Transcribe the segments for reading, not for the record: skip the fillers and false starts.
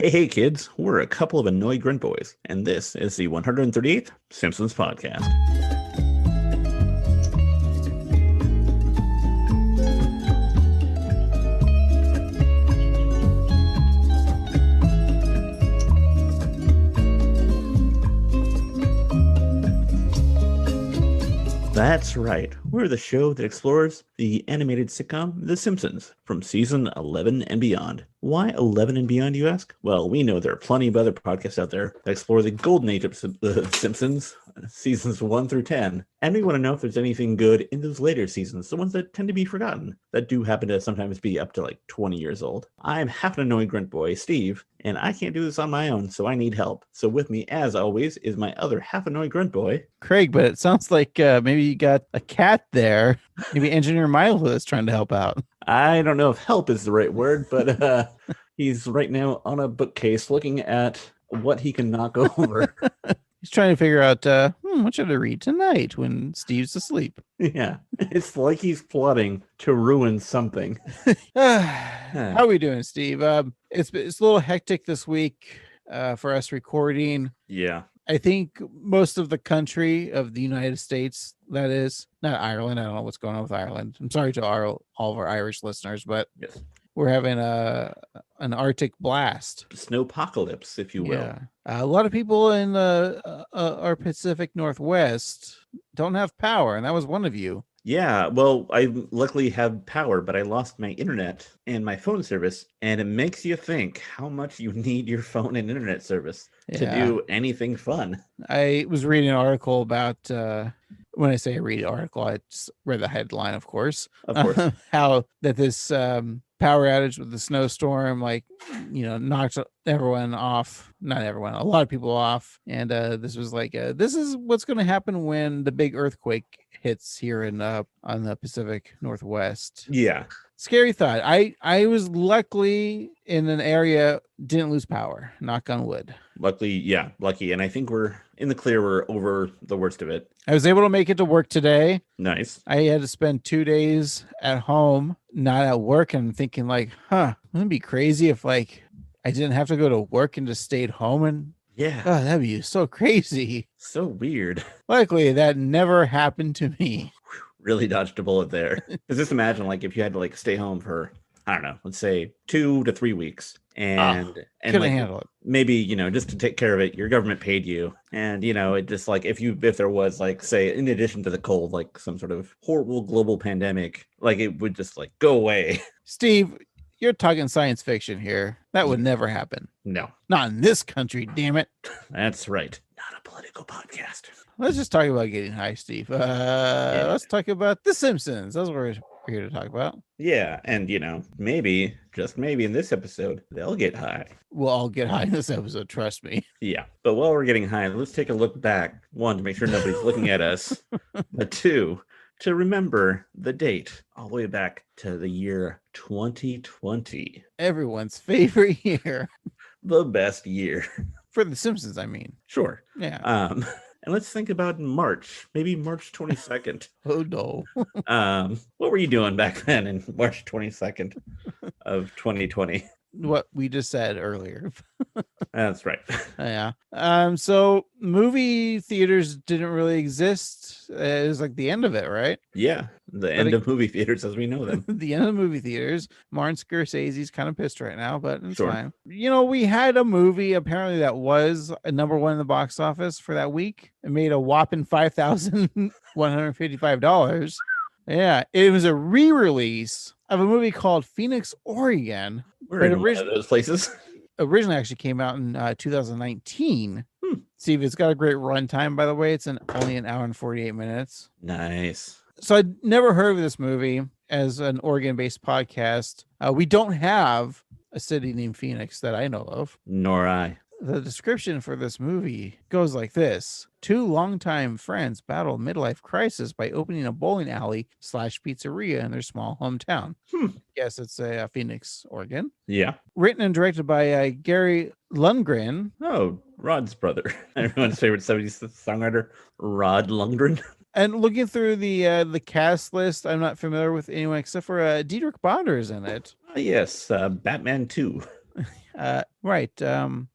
Hey, kids, we're a couple of annoyed grunt boys, and this is the 138th Simpsons podcast. That's right. We're the show that explores the animated sitcom The Simpsons from season 11 and beyond. Why 11 and beyond, you ask? Well, we know there are plenty of other podcasts out there that explore the golden age of The Simpsons, seasons 1 through 10. And we want to know if there's anything good in those later seasons, the ones that tend to be forgotten, that do happen to sometimes be up to like 20 years old. I'm half an annoying grunt boy, Steve, and I can't do this on my own, so I need help. So with me, as always, is my other half annoyed grunt boy, Craig, but it sounds like maybe you got a cat there. Maybe Engineer Milo is trying to help out. I don't know if help is the right word, but he's right now on a bookcase looking at what he can knock over. He's trying to figure out what should I read tonight when Steve's asleep. Yeah, it's like he's plotting to ruin something. How are we doing, Steve? It's a little hectic this week for us recording. Yeah. I think most of the country of the United States, that is, not Ireland. I don't know what's going on with Ireland. I'm sorry to all of our Irish listeners, but Yes. we're having an Arctic blast. Snowpocalypse, if you will. Yeah. A lot of people in our Pacific Northwest don't have power, and that was one of you. Yeah, well, I luckily have power, but I lost my internet and my phone service, and it makes you think how much you need your phone and internet service to do anything fun. I was reading an article about, when I say read an article, I just read the headline, of course. Of course. How that this power outage with the snowstorm, knocked everyone off. Not everyone, a lot of people off. And this was like, this is what's going to happen when the big earthquake hits here on the Pacific Northwest. Yeah. Scary thought. I was luckily in an area, didn't lose power. Knock on wood. Lucky. And I think we're in the clear. We're over the worst of it. I was able to make it to work today. Nice. I had to spend 2 days at home, not at work, and I'm thinking wouldn't it be crazy if I didn't have to go to work and just stayed home? And yeah, that'd be so crazy. So weird. Luckily, that never happened to me. Really dodged a bullet there. Because just imagine if you had to stay home for, I don't know, let's say 2 to 3 weeks, and couldn't handle it. Maybe just to take care of it, your government paid you, and it just if there was say in addition to the cold some sort of horrible global pandemic, it would just go away. Steve, you're talking science fiction here. That would never happen. No, not in this country. Damn it. That's right. Not a political podcast. Let's just talk about getting high, Steve. Let's talk about The Simpsons. That's what we're here to talk about. Yeah, and maybe, just maybe in this episode, they'll get high. We'll all get high in this episode, trust me. Yeah, but while we're getting high, let's take a look back. 1, to make sure nobody's looking at us. But 2, to remember the date all the way back to the year 2020. Everyone's favorite year. The best year. For The Simpsons, I mean. Sure. Yeah. And let's think about March, maybe March 22nd. Oh, no. What were you doing back then in March 22nd of 2020? What we just said earlier. That's right. Yeah. So movie theaters didn't really exist. It was the end of it, right? Yeah. The end of movie theaters as we know them. The end of movie theaters. Martin Scorsese's kind of pissed right now, but it's fine. We had a movie apparently that was a #1 in the box office for that week. It made a whopping $5,155. Yeah. It was a re-release of a movie called Phoenix, Oregon. We're in one of those places. Originally actually came out in 2019. Steve, it's got a great runtime, by the way. It's only an hour and 48 minutes. Nice. So I'd never heard of this movie. As an Oregon-based podcast, we don't have a city named Phoenix that I know of. Nor I. The description for this movie goes like this. 2 longtime friends battle a midlife crisis by opening a bowling alley / pizzeria in their small hometown. Yes, it's Phoenix, Oregon. Yeah. Written and directed by Gary Lundgren. Oh, Rod's brother. Everyone's favorite 70s songwriter, Rod Lundgren. And looking through the cast list, I'm not familiar with anyone except for Diedrich Bonder's in it. Yes, Batman 2. Right.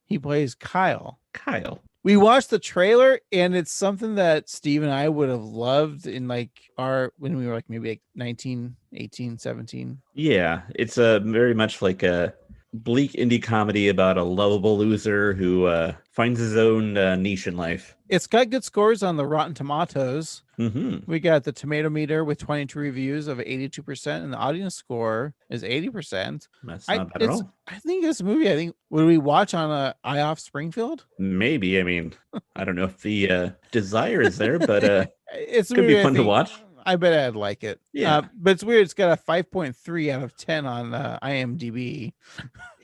He plays Kyle. Kyle. We watched the trailer, and it's something that Steve and I would have loved in like when we were like maybe like 19, 18, 17. Yeah, it's a very much like a bleak indie comedy about a lovable loser who finds his own niche in life. It's got good scores on the Rotten Tomatoes. Mm-hmm. We got the tomato meter with 22 reviews of 82%, and the audience score is 80%. That's not bad at all. I think this movie, would we watch on a IOF Springfield? Maybe. I mean, I don't know if the desire is there, but it's could be fun to watch. I bet I'd like it. Yeah. But it's weird. It's got a 5.3 out of 10 on IMDb.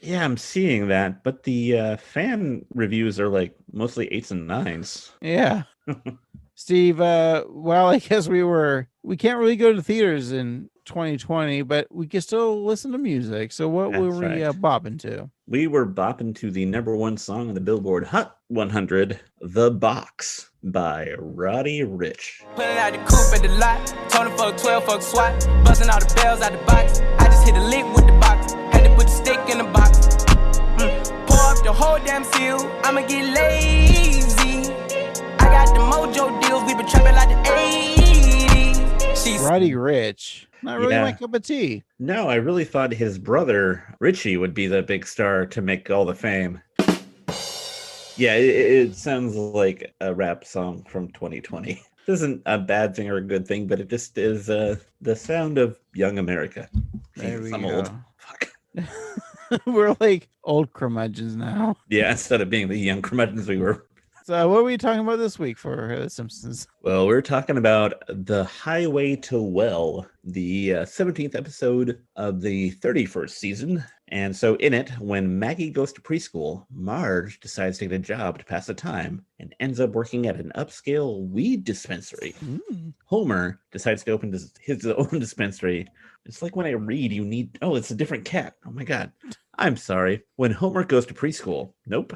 Yeah, I'm seeing that, but the fan reviews are like mostly 8s and 9s. Yeah. Steve, well, I guess we can't really go to theaters in 2020, but we can still listen to music. So what were we bopping to? We were bopping to the #1 song on the Billboard Hot 100, The Box by Roddy Ricch. Pulling out the coupe at the lot, Tony fuck 12 fuck SWAT, busting all the bells out the box. I just hit a lick with the box, had to put the stick in the box. Pour up the whole damn seal, I'ma get lazy. I got the mojo deals, we been trapping like the 80s. She's Roddy Ricch. Not really my cup of tea. No, I really thought his brother Richie would be the big star to make all the fame. Yeah, it sounds like a rap song from 2020. This isn't a bad thing or a good thing, but it just is the sound of young America. There we I'm go. old. Fuck. We're like old curmudgeons now. Yeah, instead of being the young curmudgeons we were. So what are we talking about this week for The Simpsons? Well, we're talking about The Highway to Well, the 17th episode of the 31st season. And so in it, when Maggie goes to preschool, Marge decides to get a job to pass the time and ends up working at an upscale weed dispensary. Homer decides to open his own dispensary. It's like when I read, it's a different cat. Oh my God. I'm sorry. When Homer goes to preschool. Nope.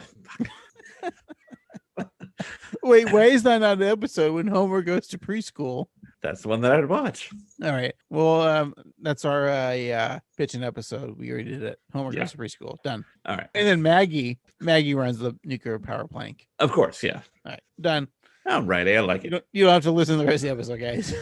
Wait, why is that not an episode when Homer goes to preschool? That's the one that I'd watch. All right. Well, that's our pitching episode. We already did it. Homer goes to preschool. Done. All right. And then Maggie runs the nuclear power plant. Of course, yeah. All right. Done. All right. I like it. You don't have to listen to the rest of the episode, guys.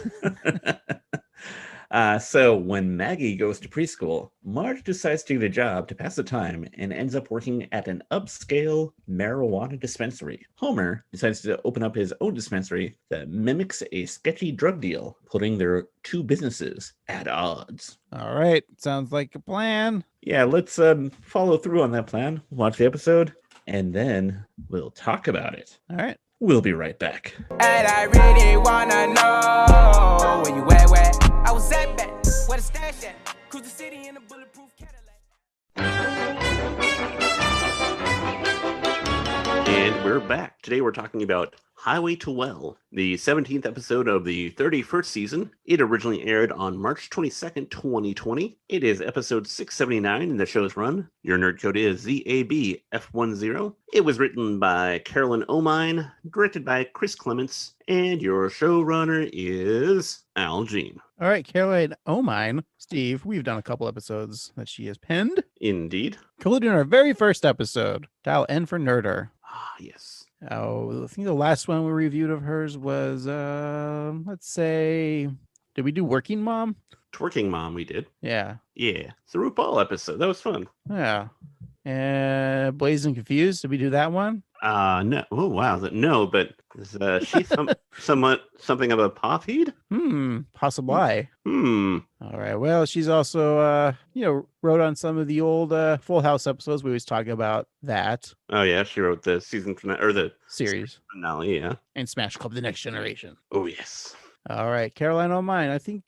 So when Maggie goes to preschool, Marge decides to get a job to pass the time and ends up working at an upscale marijuana dispensary. Homer decides to open up his own dispensary that mimics a sketchy drug deal, putting their two businesses at odds. All right. Sounds like a plan. Yeah, let's follow through on that plan. Watch the episode, and then we'll talk about it. All right. We'll be right back. And I really wanna know where you at, where I was at back, where the stash at, cruise the city in a bulletproof Cadillac. And we're back. Today we're talking about Highway to Well, the 17th episode of the 31st season. It originally aired on March 22nd, 2020. It is episode 679 in the show's run. Your nerd code is ZABF10. It was written by Carolyn Omine, directed by Chris Clements, and your showrunner is Al Jean. All right, Carolyn Omine. Steve, we've done a couple episodes that she has penned. Indeed. Including our very first episode, Dial N for Nerder. Ah, yes. Oh, I think the last one we reviewed of hers was, let's say, did we do Working Mom? Twerking Mom, we did. Yeah. Yeah. It's the RuPaul episode. That was fun. Yeah. And Blazed and Confused, did we do that one? No. Oh, wow. No, but is she somewhat something of a pop feed? Possibly. All right. Well, she's also, wrote on some of the old Full House episodes. We always talk about that. Oh, yeah. She wrote the season finale, or the series finale, yeah. And Smash Club The Next Generation. Oh, yes. All right. Caroline O'Mine. I think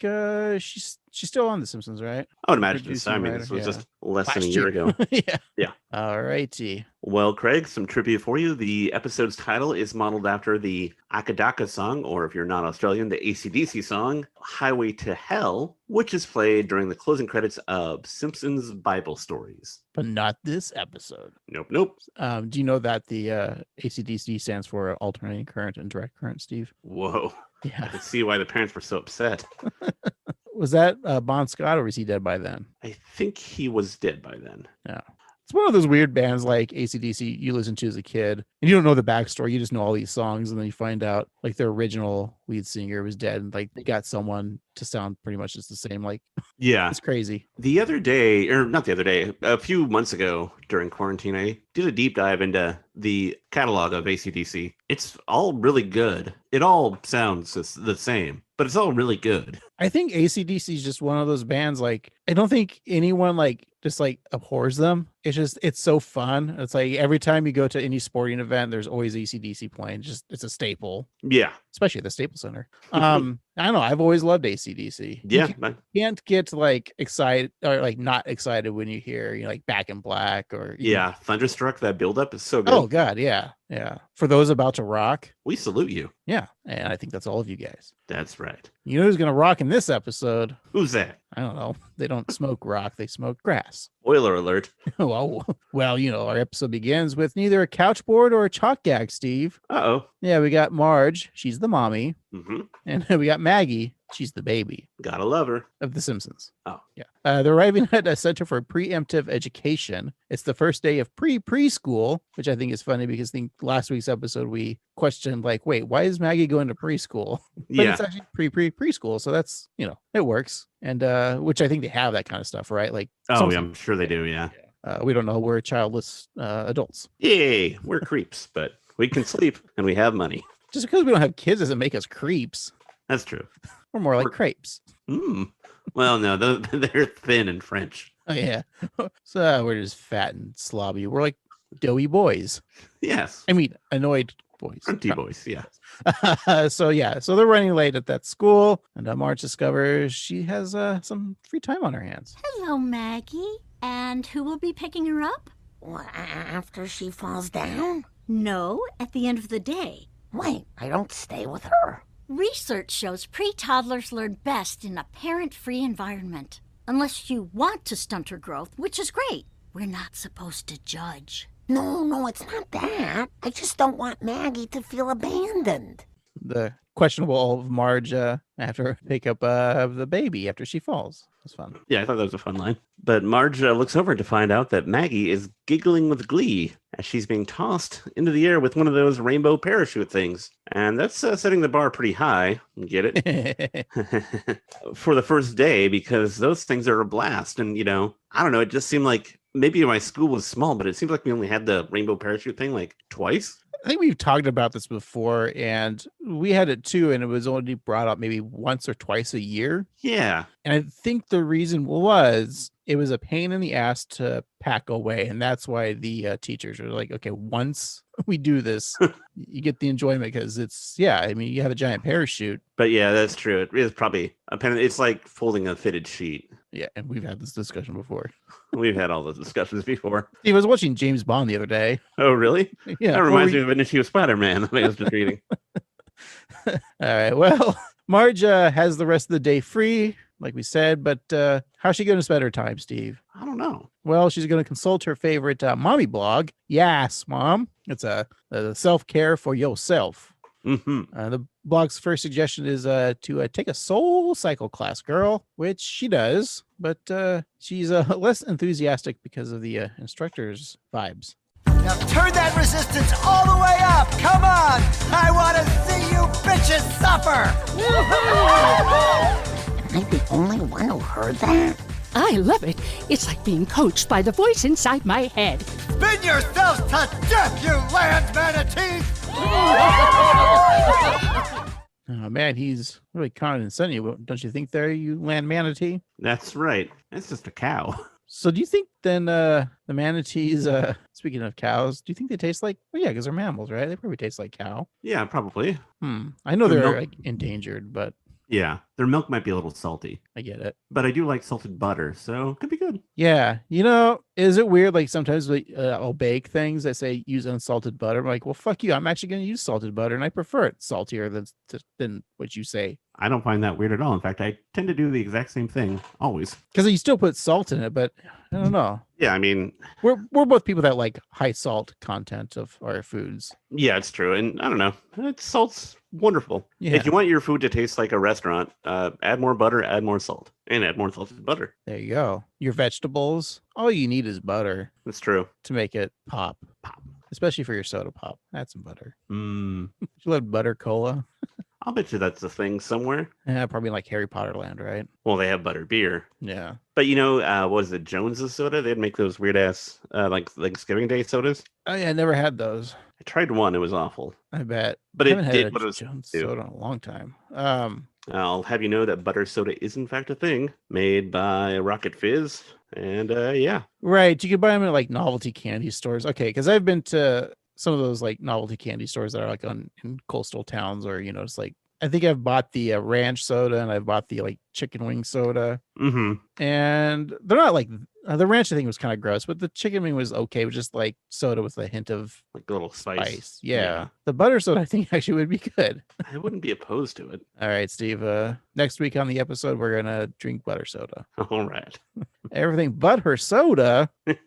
she's still on The Simpsons, right? I would imagine so. I mean, this was just less than a year ago. Yeah. All righty. Well, Craig, some trivia for you. The episode's title is modeled after the Akadaka song, or if you're not Australian, the AC/DC song, Highway to Hell, which is played during the closing credits of Simpsons Bible Stories. But not this episode. Nope. Do you know that the AC/DC stands for alternating current and direct current, Steve? Whoa. Yeah. I can see why the parents were so upset. Was that Bon Scott, or was he dead by then? I think he was dead by then. Yeah. It's one of those weird bands like AC/DC you listen to as a kid and you don't know the backstory. You just know all these songs and then you find out like their original lead singer was dead and like they got someone to sound pretty much just the same. Like, Yeah. it's crazy. The other day, or not the other day, a few months ago during quarantine, I did a deep dive into the catalog of AC/DC. It's all really good. It all sounds the same, but it's all really good. I think AC/DC is just one of those bands. Like, I don't think anyone like just like abhors them. It's so fun. It's like every time you go to any sporting event, there's always AC/DC playing. It's a staple. Yeah. Especially at the Staples Center. I don't know. I've always loved AC/DC. Yeah. You can't get like excited or like not excited when you hear, you know, like Back in Black or Yeah. Thunderstruck, that buildup is so good. Oh God, yeah. Yeah. For those about to rock. We salute you. Yeah. And I think that's all of you guys. That's right. You know who's gonna rock in this episode? Who's that? I don't know. They don't smoke rock, they smoke grass. Spoiler alert. Well, you know, our episode begins with neither a couchboard or a chalk gag, Steve. Uh-oh. Yeah, we got Marge, she's the mommy. Mm-hmm. And we got Maggie, she's the baby. Gotta love her. Of The Simpsons. Oh. Yeah. They're arriving at a center for preemptive education. It's the first day of preschool, which I think is funny because I think last week's episode we questioned like, wait, why is Maggie going to preschool? But it's actually preschool. So that's, you know, it works. And which I think they have that kind of stuff, right? Like, oh, yeah, I'm sure they do. Yeah. We don't know. We're childless adults. Yay. We're creeps, but we can sleep and we have money. Just because we don't have kids doesn't make us creeps. That's true. We're more like crepes. Well, no, they're thin and French. Oh, yeah. So we're just fat and slobby. We're like doughy boys. Yes. I mean, annoyed boys. Fronty boys, yeah. So they're running late at that school, and Marge discovers she has some free time on her hands. Hello, Maggie. And who will be picking her up? Well, after she falls down? No, at the end of the day. Wait, I don't stay with her. Research shows pre-toddlers learn best in a parent-free environment. Unless you want to stunt her growth, which is great. We're not supposed to judge. No, it's not that. I just don't want Maggie to feel abandoned. The questionable of Marge after pick up the baby after she falls. That's fun. Yeah, I thought that was a fun line. But Marge looks over to find out that Maggie is giggling with glee as she's being tossed into the air with one of those rainbow parachute things. And that's setting the bar pretty high. Get it? For the first day, because those things are a blast. And, you know, I don't know, it just seemed like maybe my school was small, but it seems like we only had the rainbow parachute thing like twice. I think we've talked about this before, and we had it too, and it was only brought up maybe once or twice a year. Yeah. And I think the reason was it was a pain in the ass to pack away, and that's why the teachers are like, okay, once we do this, you get the enjoyment because I mean, you have a giant parachute. But yeah, that's true. It is probably a pen. It's like folding a fitted sheet. Yeah, and we've had this discussion before. We've had all those discussions before. He was watching James Bond the other day. Oh, really? Yeah. That reminds me of an issue of Spider-Man I was just reading. All right. Well, Marge has the rest of the day free, like we said, but how's she going to spend her time, Steve? I don't know. Well, she's going to consult her favorite mommy blog. Yes, Mom. It's a self-care for yourself. Mm-hmm. The blog's first suggestion is to take a soul cycle class, girl, which she does, but she's less enthusiastic because of the instructor's vibes. Now turn that resistance all the way up. Come on. I want to see you bitches suffer. Am I the only one who heard that? I love it. It's like being coached by the voice inside my head. Spin yourselves to death, you land manatees. Oh, man, he's really condescending. Don't you think there, you land manatee? That's right. That's just a cow. So do you think then the manatees, speaking of cows, do you think they taste like, well, yeah, because they're mammals, right? They probably taste like cow. Yeah, probably. I know Their they're milk- like endangered, but Yeah, their milk might be a little salty, I get it. but I do like salted butter, so it could be good. Yeah. You know, is it weird? Like sometimes I'll bake things that say use unsalted butter. I'm like, well, fuck you. I'm actually going to use salted butter and I prefer it saltier than what you say. I don't find that weird at all. In fact, I tend to do the exact same thing always. Because you still put salt in it, but I don't know. Yeah, I mean, We're both people that like high salt content of our foods. yeah, it's true. And I don't know, salt's wonderful. Yeah. If you want your food to taste like a restaurant, add more butter, add more salt and add more salted butter. There you go. Your vegetables, all you need is butter That's true. to make it pop. Pop. Especially for your soda pop. Add some butter. Mm. You love butter cola? I'll bet you that's a thing somewhere. Yeah, probably like Harry Potter land, right? Well, they have butter beer. Yeah. But what was it, Jones's soda? They'd make those weird ass like Thanksgiving Day sodas. Oh yeah, I never had those. I tried one; it was awful. I bet. But I it haven't did had what it a was Jones do. soda in a long time. I'll have you know that butter soda is in fact a thing made by Rocket Fizz, and yeah, Right. You can buy them at like novelty candy stores. Okay, because I've been to some of those like novelty candy stores that are like in coastal towns, or it's like I think I've bought the ranch soda and I've bought the like chicken wing soda, and they're not like the ranch. I think was kind of gross, but the chicken wing was okay. It was just like soda with a hint of like a little spice. Yeah. The butter soda I think actually would be good. I wouldn't be opposed to it. All right, Steve. Next week on the episode, we're gonna drink butter soda. All right. Everything but her soda. Ugh.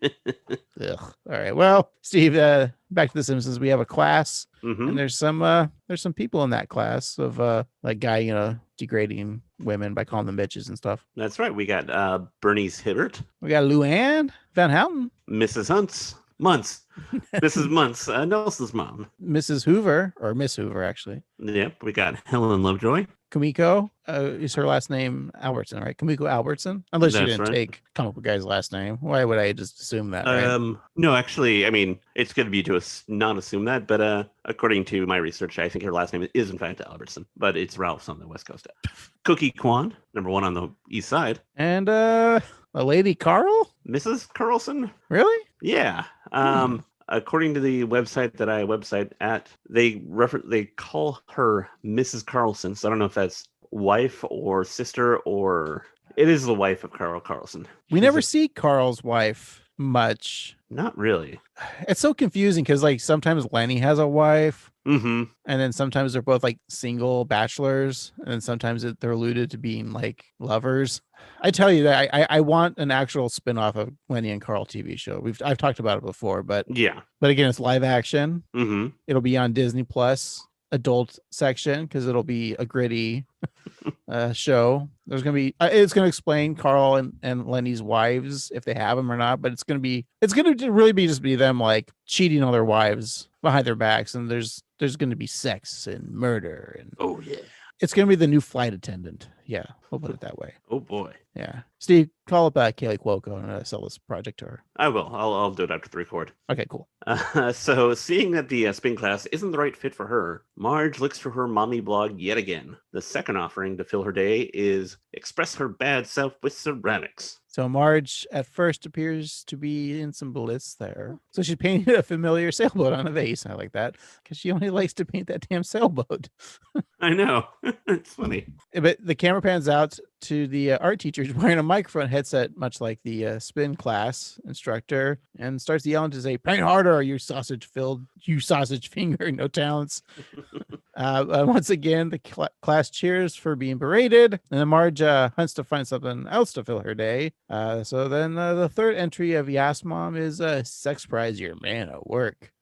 All right. Well, Steve, back to the Simpsons. We have a class, and there's some people in that class of like guy, degrading women by calling them bitches and stuff. That's right. We got Bernice Hibbert. We got Luann Van Houten. Mrs. Muntz. Mrs. Muntz, Nelson's mom. Mrs. Hoover, or Miss Hoover, actually. Yep. We got Helen Lovejoy. Kumiko is her last name Albertson, right? Kumiko Albertson. Unless you That's didn't right. take comic book guy's last name. Why would I just assume that? Right? No, actually, I mean, it's good of you to not assume that, but according to my research, I think her last name is in fact Albertson, but it's Ralph's on the West Coast. Cookie Kwan, number 1 on the East Side. And a lady Carl? Mrs. Carlson? Really? Yeah. According to the website that I website at, they call her Mrs. Carlson. So I don't know if that's wife or sister, or it is the wife of Carl Carlson. We never see Carl's wife much. Not really. It's so confusing because like sometimes Lenny has a wife, Mm-hmm. and then sometimes they're both like single bachelors, and then sometimes they're alluded to being like lovers. I tell you that I want an actual spin-off of Lenny and Carl TV show. I've talked about it before, but again, it's live action. Mm-hmm. It'll be on Disney Plus adult section because it'll be a gritty show. There's gonna be it's gonna explain Carl and Lenny's wives if they have them or not, but it's gonna really be them like cheating on their wives behind their backs, and there's gonna be sex and murder, and oh yeah, it's gonna be the new flight attendant. Yeah, we'll put it that way. Oh boy. Yeah, Steve, call up Kaylee Cuoco and sell this project to her. I will. I'll do it after the record. Okay, cool. So seeing that the spin class isn't the right fit for her, Marge looks for her mommy blog yet again. The second offering to fill her day is express her bad self with ceramics. So Marge at first appears to be in some bliss there. So she painted a familiar sailboat on a vase. I like that because she only likes to paint that damn sailboat. I know. It's funny. But the camera pans out to the art teacher wearing a microphone headset, much like the spin class instructor, and starts yelling to say, "Paint harder, you sausage finger, no talents." Once again, the class cheers for being berated, and then Marge hunts to find something else to fill her day. So then the third entry of Yas Mom is sex prize your man at work,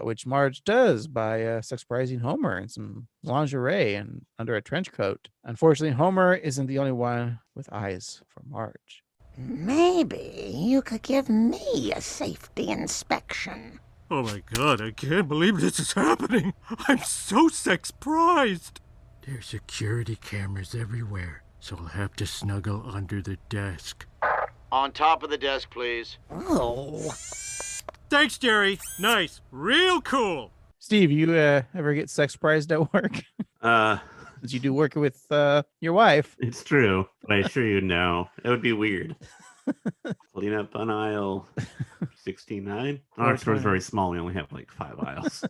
which Marge does by sex prizing Homer in some lingerie and under a trench coat. Unfortunately, Homer isn't the only one with eyes for Marge. Maybe you could give me a safety inspection. Oh my god, I can't believe this is happening. I'm so sex-prized. There's security cameras everywhere, so I'll have to snuggle under the desk. On top of the desk, please. Oh. Thanks, Jerry. Nice. Real cool. Steve, you ever get sex prized at work? Did you do work with your wife? It's true, but I assure you, no. It would be weird. Clean up on aisle 69. Our store's very small. We only have like 5 aisles.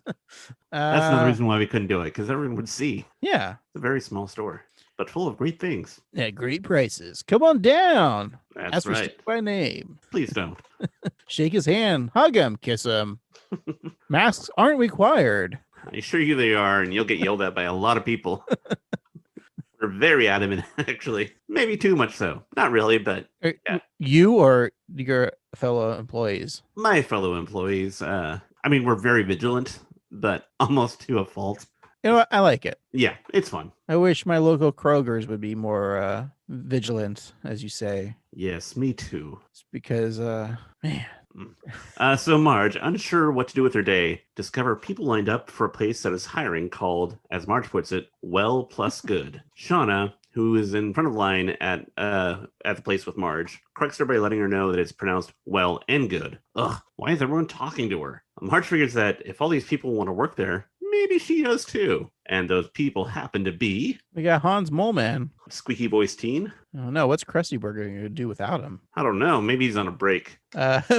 That's another reason why we couldn't do it, because everyone would see. Yeah. It's a very small store, but full of great things. Yeah, great prices. Come on down. That's Ask for right. Steve by name. Please don't. Shake his hand, hug him, kiss him. Masks aren't required. I assure you they are, and you'll get yelled at by a lot of people. We're very adamant, actually. Maybe too much so. Not really, but yeah. You or your fellow employees? My fellow employees. We're very vigilant, but almost to a fault. You know what? I like it. Yeah, it's fun. I wish my local Kroger's would be more vigilant, as you say. Yes, me too. It's because, man. So Marge, unsure what to do with her day, discover people lined up for a place that is hiring called, as Marge puts it, well plus good. Shauna, who is in front of the line at the place with Marge, corrects her by letting her know that it's pronounced well and good. Ugh, why is everyone talking to her? Marge figures that if all these people want to work there, maybe she does too. And those people happen to be... We got Hans Moleman. Squeaky voice teen. Oh no, what's Krusty Burger going to do without him? I don't know. Maybe he's on a break.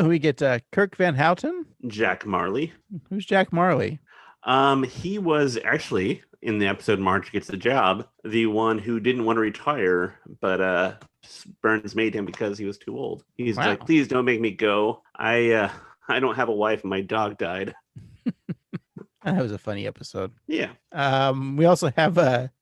We get Kirk Van Houten. Jack Marley. Who's Jack Marley? He was actually, in the episode Marge Gets the Job, the one who didn't want to retire, but Burns made him because he was too old. He's like, please don't make me go. I don't have a wife and my dog died. That was a funny episode. Yeah. We also have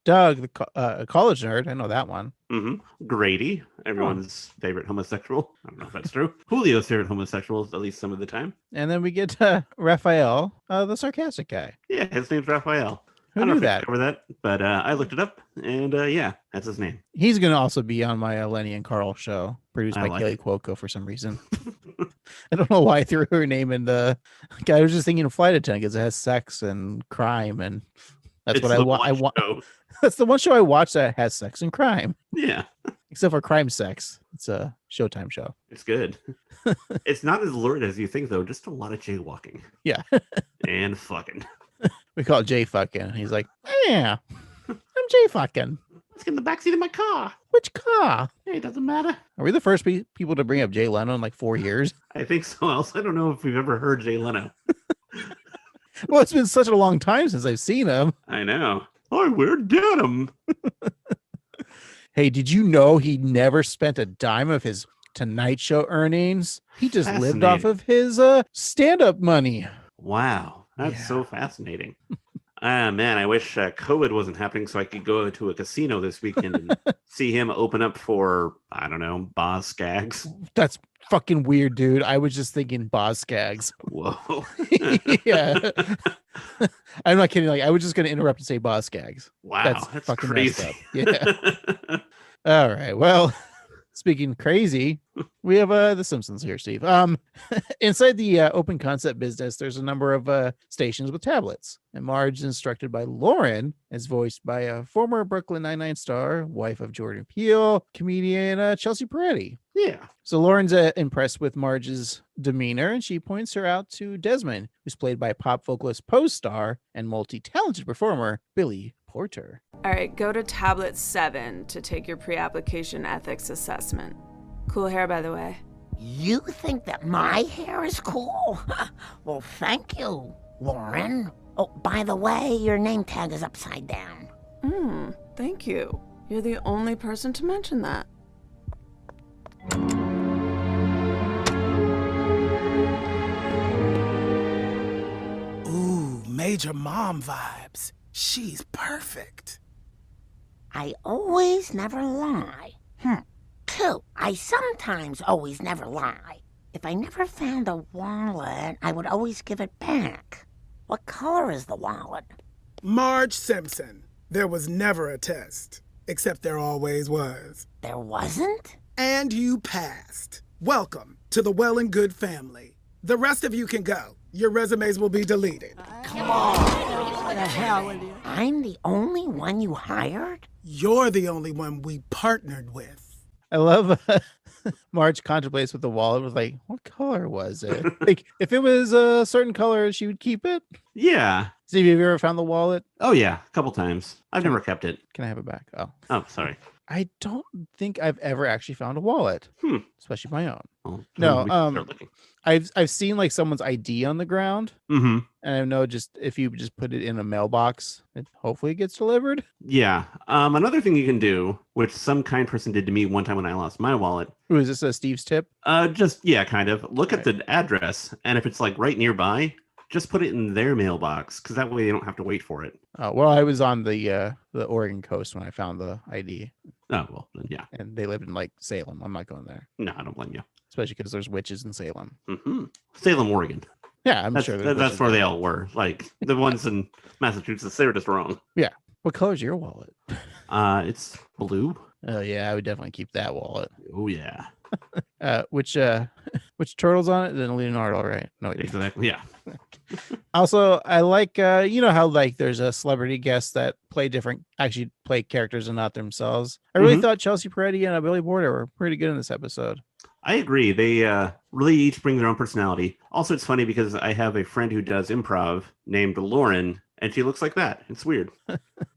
Doug, a college nerd. I know that one. Mm-hmm. Grady, everyone's favorite homosexual. I don't know if that's true. Julio's favorite homosexual, at least some of the time. And then we get Raphael, the sarcastic guy. Yeah, his name's Raphael. Who I don't knew know if that? I covered that, but I looked it up, and yeah, that's his name. He's going to also be on my Lenny and Carl show, produced by like Kelly Cuoco for some reason. I don't know why I threw her name in the... I was just thinking of Flight Attendant because it has sex and crime, and that's what I want. That's the one show I watch that has sex and crime. Yeah. Except for Crime Sex. It's a Showtime show. It's good. It's not as lurid as you think, though. Just a lot of jaywalking. Yeah. And fucking. We call it Jay fucking. He's like, yeah, I'm Jay fucking. Let's get in the backseat of my car. Which car? Hey, it doesn't matter. Are we the first people to bring up Jay Leno in like 4 years? I think so. Else, I don't know if we've ever heard Jay Leno. Well, it's been such a long time since I've seen him. I know. I wear denim. Hey, did you know he never spent a dime of his Tonight Show earnings? He just lived off of his stand-up money. Wow. That's so fascinating. Man, I wish COVID wasn't happening so I could go to a casino this weekend and see him open up for, I don't know, Boz Skaggs. That's fucking weird, dude. I was just thinking Boz Skaggs. Whoa. Yeah. I'm not kidding. Like, I was just going to interrupt and say Boz Skaggs. Wow. That's fucking crazy. messed up. Yeah. All right. Well, speaking crazy, we have the Simpsons here, Steve. Inside the open concept business, there's a number of stations with tablets. And Marge, instructed by Lauren, is voiced by a former Brooklyn Nine-Nine star, wife of Jordan Peele, comedian Chelsea Peretti. Yeah. So Lauren's impressed with Marge's demeanor, and she points her out to Desmond, who's played by pop vocalist Pose star and multi-talented performer Billy Porter. All right, go to tablet 7 to take your pre-application ethics assessment. Cool hair, by the way. You think that my hair is cool? Well, thank you, Lauren. Oh, by the way, your name tag is upside down. Thank you. You're the only person to mention that. Ooh, major mom vibes. She's perfect. I always never lie. 2, I sometimes always never lie. If I never found a wallet, I would always give it back. What color is the wallet? Marge Simpson. There was never a test. Except there always was. There wasn't? And you passed. Welcome to the Well and Good family. The rest of you can go. Your resumes will be deleted. Come on. What the hell? I'm the only one you hired? You're the only one we partnered with. I love Marge contemplates with the wallet. Was like, what color was it? Like, if it was a certain color, she would keep it. Yeah. Steve, have you ever found the wallet? Oh, yeah. A couple times. I've never kept it. Can I have it back? Oh, sorry. I don't think I've ever actually found a wallet, especially my own. Well, no, I've seen like someone's ID on the ground, and I know just if you just put it in a mailbox, it hopefully gets delivered. Yeah. Another thing you can do, which some kind person did to me one time when I lost my wallet. Ooh, is this a Steve's tip? Just kind of look at the address, and if it's like right nearby, just put it in their mailbox, because that way they don't have to wait for it. Well, I was on the Oregon coast when I found the ID. Oh, well, then yeah. And they lived in like Salem. I'm not going there. No, I don't blame you. Especially because there's witches in Salem. Salem, Oregon. Yeah, I'm sure. That's where they all were. Like the ones in Massachusetts, they were just wrong. Yeah. What color is your wallet? It's blue. Oh yeah, I would definitely keep that wallet. Oh yeah. Which turtle's on it? Then Leonardo, right? No, Exactly. Yeah. Also, I like how like there's a celebrity guest that actually play characters and not themselves. I really thought Chelsea Peretti and Billy Porter were pretty good in this episode. I agree. They really each bring their own personality. Also, it's funny because I have a friend who does improv named Lauren, and she looks like that. It's weird.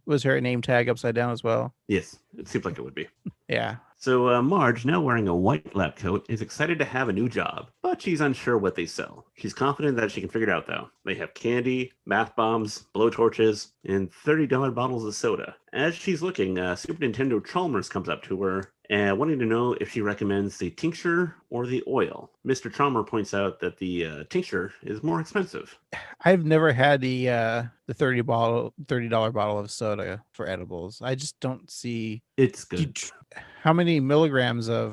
Was her name tag upside down as well? Yes, it seems like it would be. Yeah. So Marge, now wearing a white lab coat, is excited to have a new job, but she's unsure what they sell. She's confident that she can figure it out, though. They have candy, math bombs, blowtorches, and $30 bottles of soda. As she's looking, Super Nintendo Chalmers comes up to her, wanting to know if she recommends the tincture or the oil. Mr. Chalmers points out that the tincture is more expensive. I've never had the $30 bottle of soda for edibles. I just don't see. It's good. How many milligrams of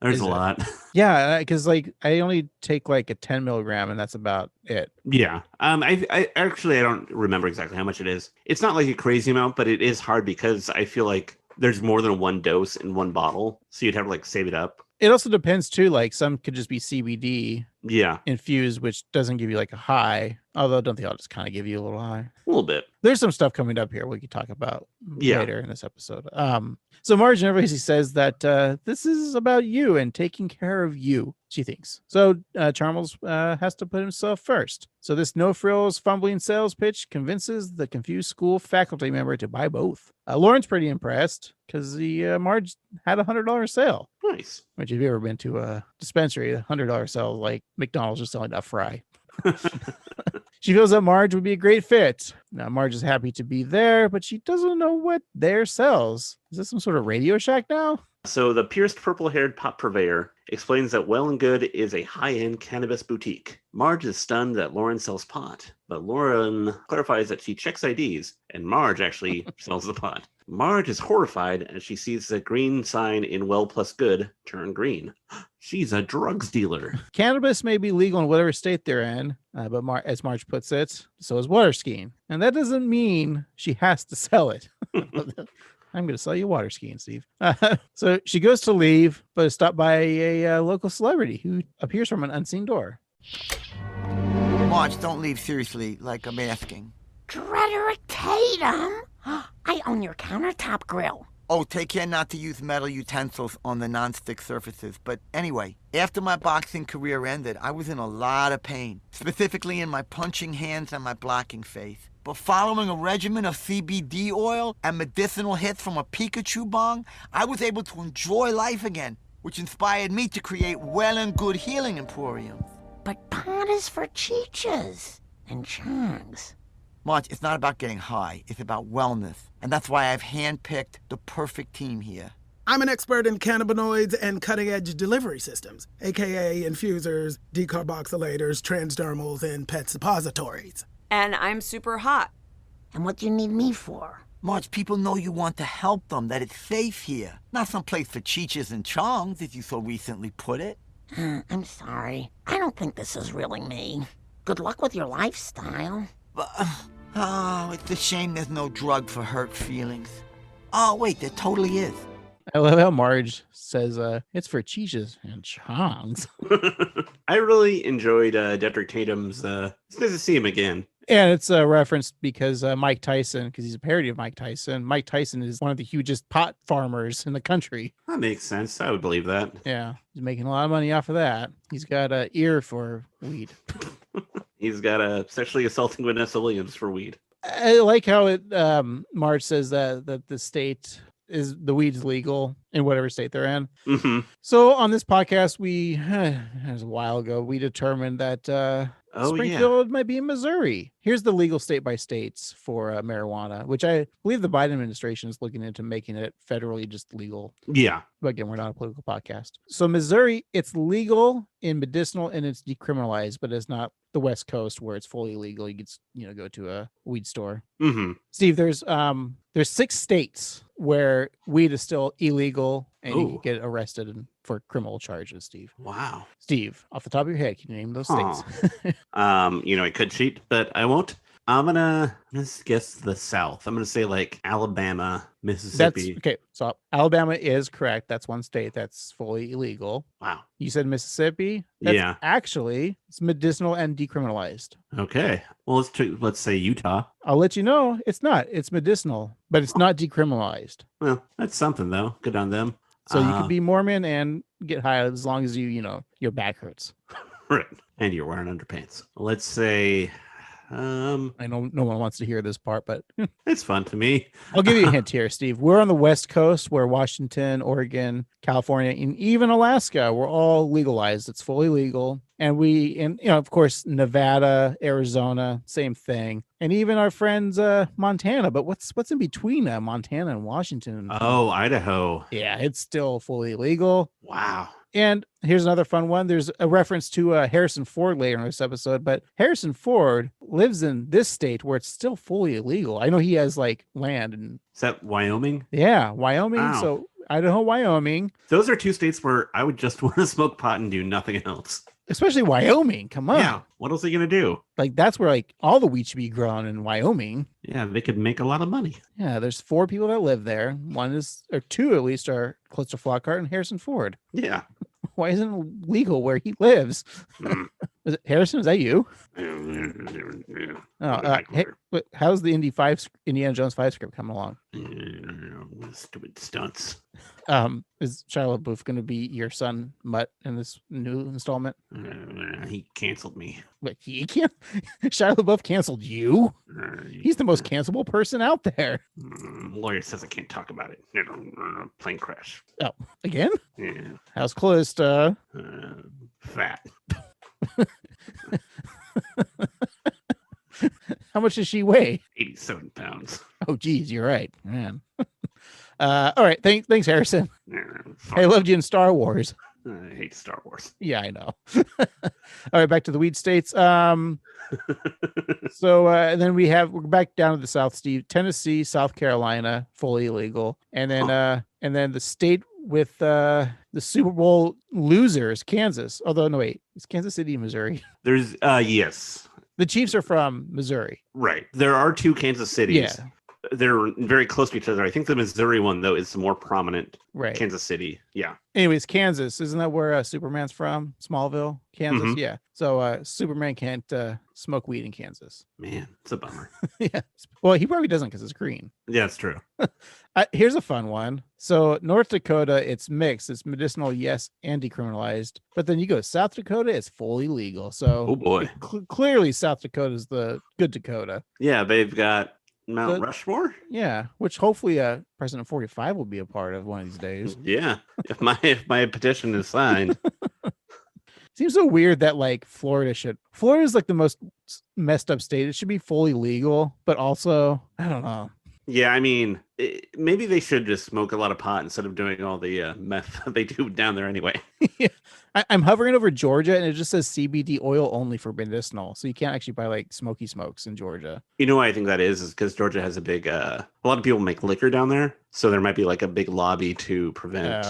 There's a lot. Yeah, because like I only take like a 10 milligram and that's about it. Yeah. I don't remember exactly how much it is. It's not like a crazy amount, but it is hard because I feel like there's more than one dose in one bottle. So you'd have to like save it up. It also depends too. Like some could just be CBD infused, which doesn't give you like a high. Although don't they all just kind of give you a little high? A little bit. There's some stuff coming up here we could talk about later in this episode. So Marge never says that this is about you and taking care of you, she thinks. So Chalmers has to put himself first. So this no-frills fumbling sales pitch convinces the confused school faculty member to buy both. Lauren's pretty impressed because the Marge had $100 sale. Nice. Which, if you've ever been to a dispensary, a $100 sale like McDonald's just selling a fry. She feels that Marge would be a great fit. Now, Marge is happy to be there, but she doesn't know what there sells. Is this some sort of Radio Shack now? So the pierced purple-haired pot purveyor explains that Well and Good is a high-end cannabis boutique. Marge is stunned that Lauren sells pot, but Lauren clarifies that she checks IDs, and Marge actually sells the pot. Marge is horrified as she sees the green sign in Well plus Good turn green. She's a drugs dealer. Cannabis may be legal in whatever state they're in, but as Marge puts it, so is water skiing. And that doesn't mean she has to sell it. I'm going to sell you water skiing, Steve. So she goes to leave, but is stopped by a local celebrity who appears from an unseen door. Marge, don't leave, seriously, like I'm asking. Frederick Tatum? I own your countertop grill. Oh, take care not to use metal utensils on the non-stick surfaces. But anyway, after my boxing career ended, I was in a lot of pain, specifically in my punching hands and my blocking face. But following a regimen of CBD oil and medicinal hits from a Pikachu bong, I was able to enjoy life again, which inspired me to create Well and Good healing emporiums. But pot is for Cheeches and Chongs. Marge, it's not about getting high, it's about wellness. And that's why I've handpicked the perfect team here. I'm an expert in cannabinoids and cutting-edge delivery systems, aka infusers, decarboxylators, transdermals, and pet suppositories. And I'm super hot. And what do you need me for? Marge, people know you want to help them, that it's safe here. Not some place for Cheeches and Chongs, as you so recently put it. I'm sorry. I don't think this is really me. Good luck with your lifestyle. It's a shame there's no drug for hurt feelings. Oh, wait, there totally is. I love how Marge says it's for Cheeches and Chongs. I really enjoyed Dedrick Tatum's. It's nice to see him again. And it's a reference because Mike Tyson, because he's a parody of Mike Tyson. Mike Tyson is one of the hugest pot farmers in the country. That makes sense. I would believe that. Yeah, he's making a lot of money off of that. He's got an ear for weed. He's got a sexually assaulting Vanessa Williams for weed. I like how it Marge says that the state is the weed's legal in whatever state they're in. Mm-hmm. So on this podcast, it was a while ago, we determined that Springfield might be in Missouri. Here's the legal state by states for marijuana, which I believe the Biden administration is looking into making it federally just legal. Yeah. But again, we're not a political podcast. So Missouri, it's legal in medicinal and it's decriminalized, but it's not the West Coast where it's fully legal. You could go to a weed store. Mm-hmm. Steve, there's 6 states where weed is still illegal and you can get arrested for criminal charges, Steve. Wow. Steve, off the top of your head, can you name those states? I could cheat, but I won't. I'm gonna guess the South. I'm gonna say like Alabama, Mississippi. Okay. So Alabama is correct. That's one state that's fully illegal. Wow. You said Mississippi. That's Yeah. Actually, it's medicinal and decriminalized. Okay. Well, let's say Utah. I'll let you know it's not. It's medicinal, but it's not decriminalized. Well, that's something though. Good on them. So you can be Mormon and get high as long as your back hurts. Right. And you're wearing underpants. Let's say I know no one wants to hear this part, but it's fun to me. I'll give you a hint here, Steve. We're on the West Coast where Washington, Oregon, California, and even Alaska were all legalized. It's fully legal. And of course, Nevada, Arizona, same thing. And even our friends Montana. But what's in between Montana and Washington? Oh, Idaho. Yeah, it's still fully legal. Wow. And here's another fun one. There's a reference to Harrison Ford later in this episode, but Harrison Ford lives in this state where it's still fully illegal. I know he has like land and is that Wyoming? Yeah, Wyoming. Wow. So Idaho, Wyoming. Those are two states where I would just want to smoke pot and do nothing else. Especially Wyoming. Come on. Yeah. What else are you gonna do? Like that's where like all the wheat should be grown in Wyoming. Yeah, they could make a lot of money. Yeah, there's 4 people that live there. 2 at least are close to Flockhart and Harrison Ford. Yeah. Why isn't it legal where he lives? Is it Harrison? Is that you? Hey, how's the Indiana Jones 5 script coming along? Stupid stunts. Is Shia LaBeouf going to be your son Mutt in this new installment? He canceled me. Wait, he can't? Shia LaBeouf canceled you? He's the most cancelable person out there. Lawyer says I can't talk about it. Plane crash. Oh, again? Yeah. How's Callista? Fat. How much does she weigh? 87 pounds. Oh, geez, you're right, man. All right, thanks, Harrison. I loved you in Star Wars. I hate Star Wars. Yeah, I know. All right, back to the weed states. So then we're back down to the South, Steve. Tennessee, South Carolina, fully illegal, and then the state with the Super Bowl losers, Kansas. Although no, wait, it's Kansas City, Missouri. There's yes. The Chiefs are from Missouri. Right. There are 2 Kansas cities. Yeah. They're very close to each other. I think the Missouri one, though, is the more prominent. Right. Kansas City. Yeah. Anyways, Kansas. Isn't that where Superman's from? Smallville, Kansas? Mhm. Yeah. So Superman can't smoke weed in Kansas. Man, it's a bummer. Yeah. Well, he probably doesn't because it's green. Yeah, it's true. Here's a fun one. So North Dakota, it's mixed. It's medicinal, yes, and decriminalized. But then you go to South Dakota, it's fully legal. So Oh, boy. Clearly South Dakota is the good Dakota. Yeah, they've got Mount Rushmore. Yeah, which hopefully President 45 will be a part of one of these days. Yeah, if my petition is signed. Seems so weird that like Florida's like the most messed up state. It should be fully legal, but also I don't know. Yeah, I mean, maybe they should just smoke a lot of pot instead of doing all the meth they do down there anyway. Yeah. I'm hovering over Georgia and it just says CBD oil only for medicinal. So you can't actually buy like smoky smokes in Georgia. You know why I think that is because Georgia has a lot of people make liquor down there. So there might be like a big lobby to prevent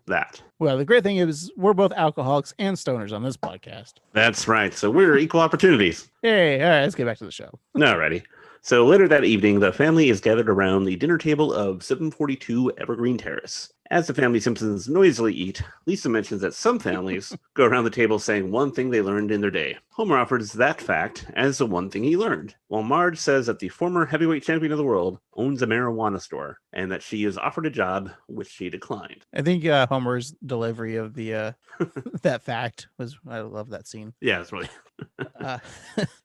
that. Well, the great thing is we're both alcoholics and stoners on this podcast. That's right. So we're equal opportunities. Hey, all right, let's get back to the show. Alrighty. So later that evening, the family is gathered around the dinner table of 742 Evergreen Terrace. As the family Simpsons noisily eat, Lisa mentions that some families go around the table saying one thing they learned in their day. Homer offers that fact as the one thing he learned, while Marge says that the former heavyweight champion of the world owns a marijuana store and that she is offered a job, which she declined. I think Homer's delivery of the that fact was, I love that scene. Yeah, it's really...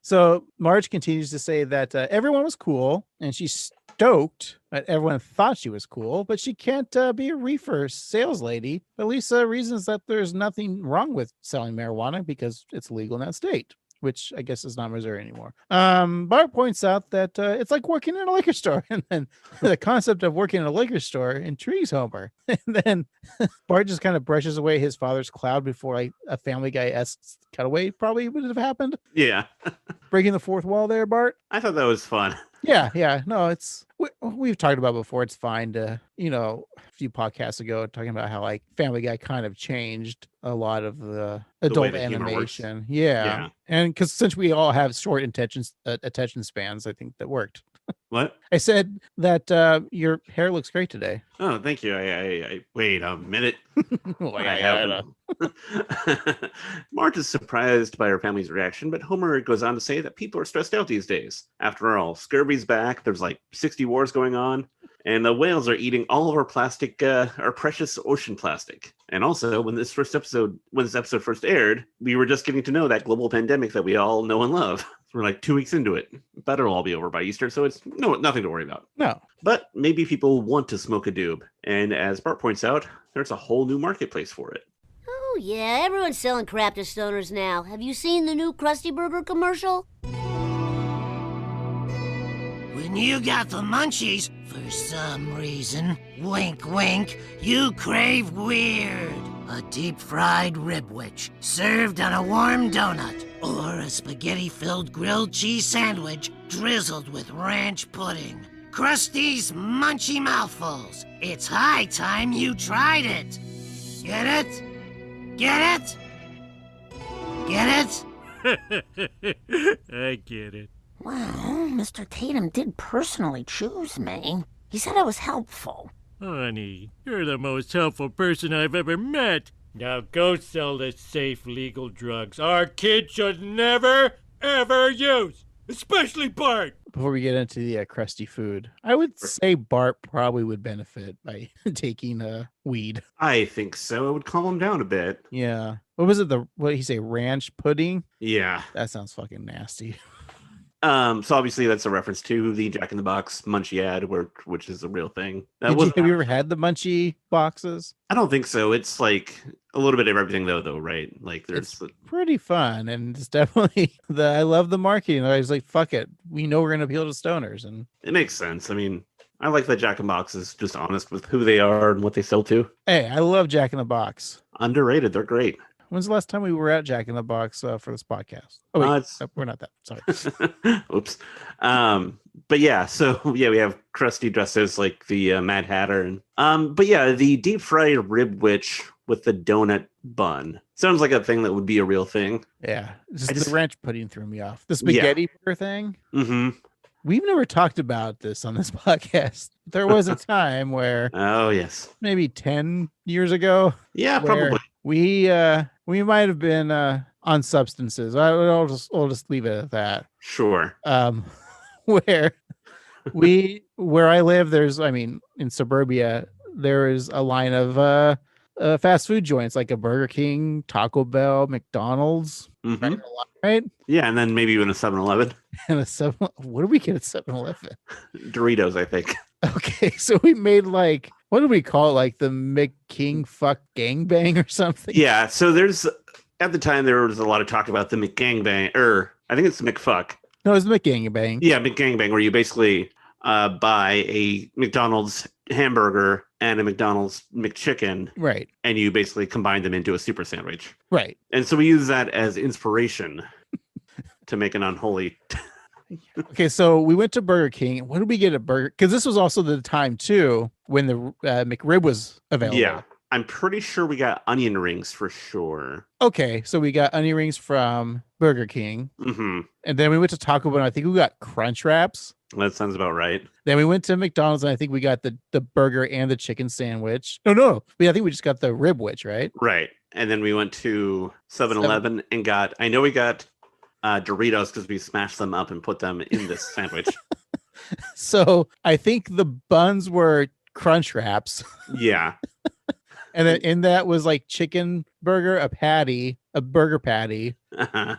So Marge continues to say that everyone was cool and she's stoked that everyone thought she was cool, but she can't be a reefer sales lady. But Lisa reasons that there's nothing wrong with selling marijuana because it's legal in that state, which I guess is not Missouri anymore. Bart points out that it's like working in a liquor store, and then the concept of working in a liquor store intrigues Homer. And then Bart just kind of brushes away his father's cloud before like a Family Guy-esque cutaway probably would have happened. Yeah. Breaking the fourth wall there, Bart. I thought that was fun. Yeah. No, we've talked about before. It's fine to, a few podcasts ago talking about how like Family Guy kind of changed a lot of the adult the humor works. animation. Yeah. And because since we all have short attention spans, I think that worked. What? I said that your hair looks great today. Oh, thank you. I wait a minute. I haven't. Marge is surprised by her family's reaction, but Homer goes on to say that people are stressed out these days. After all, scurvy's back. There's like 60 wars going on, and the whales are eating all of our plastic, our precious ocean plastic. And also, when this episode first aired, we were just getting to know that global pandemic that we all know and love. We're like 2 weeks into it. But it'll all be over by Easter, so it's nothing to worry about. No. But maybe people want to smoke a doob. And as Bart points out, there's a whole new marketplace for it. Oh, yeah, everyone's selling crap to stoners now. Have you seen the new Krusty Burger commercial? When you got the munchies, for some reason, wink wink, you crave weird. A deep-fried ribwich served on a warm donut, or a spaghetti-filled grilled cheese sandwich drizzled with ranch pudding. Krusty's Munchy Mouthfuls. It's high time you tried it. Get it? Get it? Get it? I get it. Well, Mr. Tatum did personally choose me. He said I was helpful. Honey, you're the most helpful person I've ever met. Now go sell the safe, legal drugs our kids should never, ever use. Especially Bart. Before we get into the crusty food, I would say Bart probably would benefit by taking weed. I think so. It would calm him down a bit. Yeah. What was it? What did he say? Ranch pudding? Yeah. That sounds fucking nasty. So obviously that's a reference to the Jack in the Box Munchie ad, which is a real thing. Have you ever had the Munchie boxes? I don't think so. It's like a little bit of everything though, right? Like it's pretty fun, and it's definitely I love the marketing. I was like, fuck it, we know we're gonna appeal to stoners, and it makes sense. I mean, I like that Jack in the Box is just honest with who they are and what they sell to. Hey, I love Jack in the Box. Underrated. They're great. When's the last time we were at Jack in the Box for this podcast? Oh, wait, we're not that. Sorry. Oops. But yeah, so yeah, we have Krusty dressed as like the Mad Hatter, and but yeah, the deep fried rib witch with the donut bun sounds like a thing that would be a real thing. Yeah, the ranch pudding threw me off. The spaghetti burger thing. Mm-hmm. We've never talked about this on this podcast. There was a time where, oh yes, maybe 10 years ago. Yeah, probably. We might have been on substances. I'll just leave it at that. Sure. Where I live, in suburbia, there is a line of fast food joints like a Burger King, Taco Bell, McDonald's. Mm-hmm. Right? Yeah, and then maybe even a 7-Eleven. And what do we get at 7-Eleven? Doritos, I think. Okay, so we made like, what do we call it? Like the McKing fuck gangbang or something? Yeah, so at the time there was a lot of talk about the McGangbang, I think it's the McFuck. No, it's the McGangbang. Yeah, McGangbang, where you basically buy a McDonald's hamburger and a McDonald's McChicken. Right. And you basically combine them into a super sandwich. Right. And so we use that as inspiration to make an unholy. Okay, so we went to Burger King. What did we get at Burger? Because this was also the time too when the McRib was available. Yeah, I'm pretty sure we got onion rings for sure. Okay, so we got onion rings from Burger King, and then we went to Taco Bell. And I think we got Crunch Wraps. That sounds about right. Then we went to McDonald's, and I think we got the burger and the chicken sandwich. No, I think we just got the rib witch, right? Right, and then we went to 7-Eleven and got. I know we got Doritos because we smashed them up and put them in this sandwich. So I think the buns were Crunch Wraps. Yeah. And then in that was like chicken burger, a burger patty, onion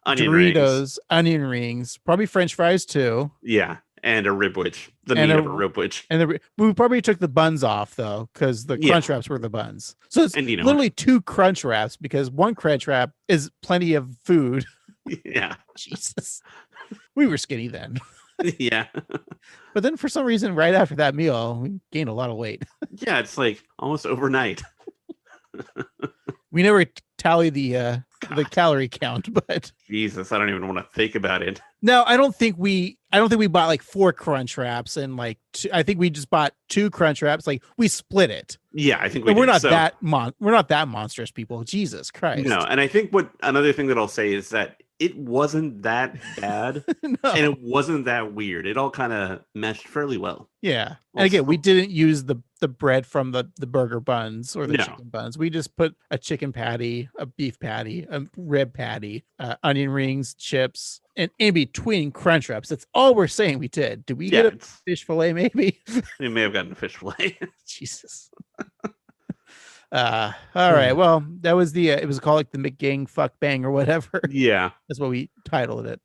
Doritos, rings. Onion rings, probably French fries too. Yeah, and a ribwich, the meat of a ribwich. And we probably took the buns off though, because the Crunch Wraps were the buns. So it's literally two Crunch Wraps because one Crunch Wrap is plenty of food. Yeah. Jesus. We were skinny then. Yeah. But then for some reason, right after that meal, we gained a lot of weight. Yeah, it's like almost overnight. We never tally the calorie count, but Jesus, I don't even want to think about it. No, I don't think we I don't think we bought like 4 crunch wraps and like I think we just bought 2 crunch wraps. Like we split it. Yeah, I think we're not we're not that monstrous, people. Jesus Christ. No, and I think another thing that I'll say is that it wasn't that bad, and it wasn't that weird. It all kind of meshed fairly well. Yeah, and again, we didn't use the bread from the burger buns or the No. chicken buns. We just put a chicken patty, a beef patty, a rib patty, onion rings, chips, and in between crunch wraps. That's all we're saying we did. Did we get a fish fillet? Maybe we may have gotten a fish fillet. Jesus. All right. Well, that was the it was called like the McGang fuck bang or whatever. Yeah, that's what we titled it.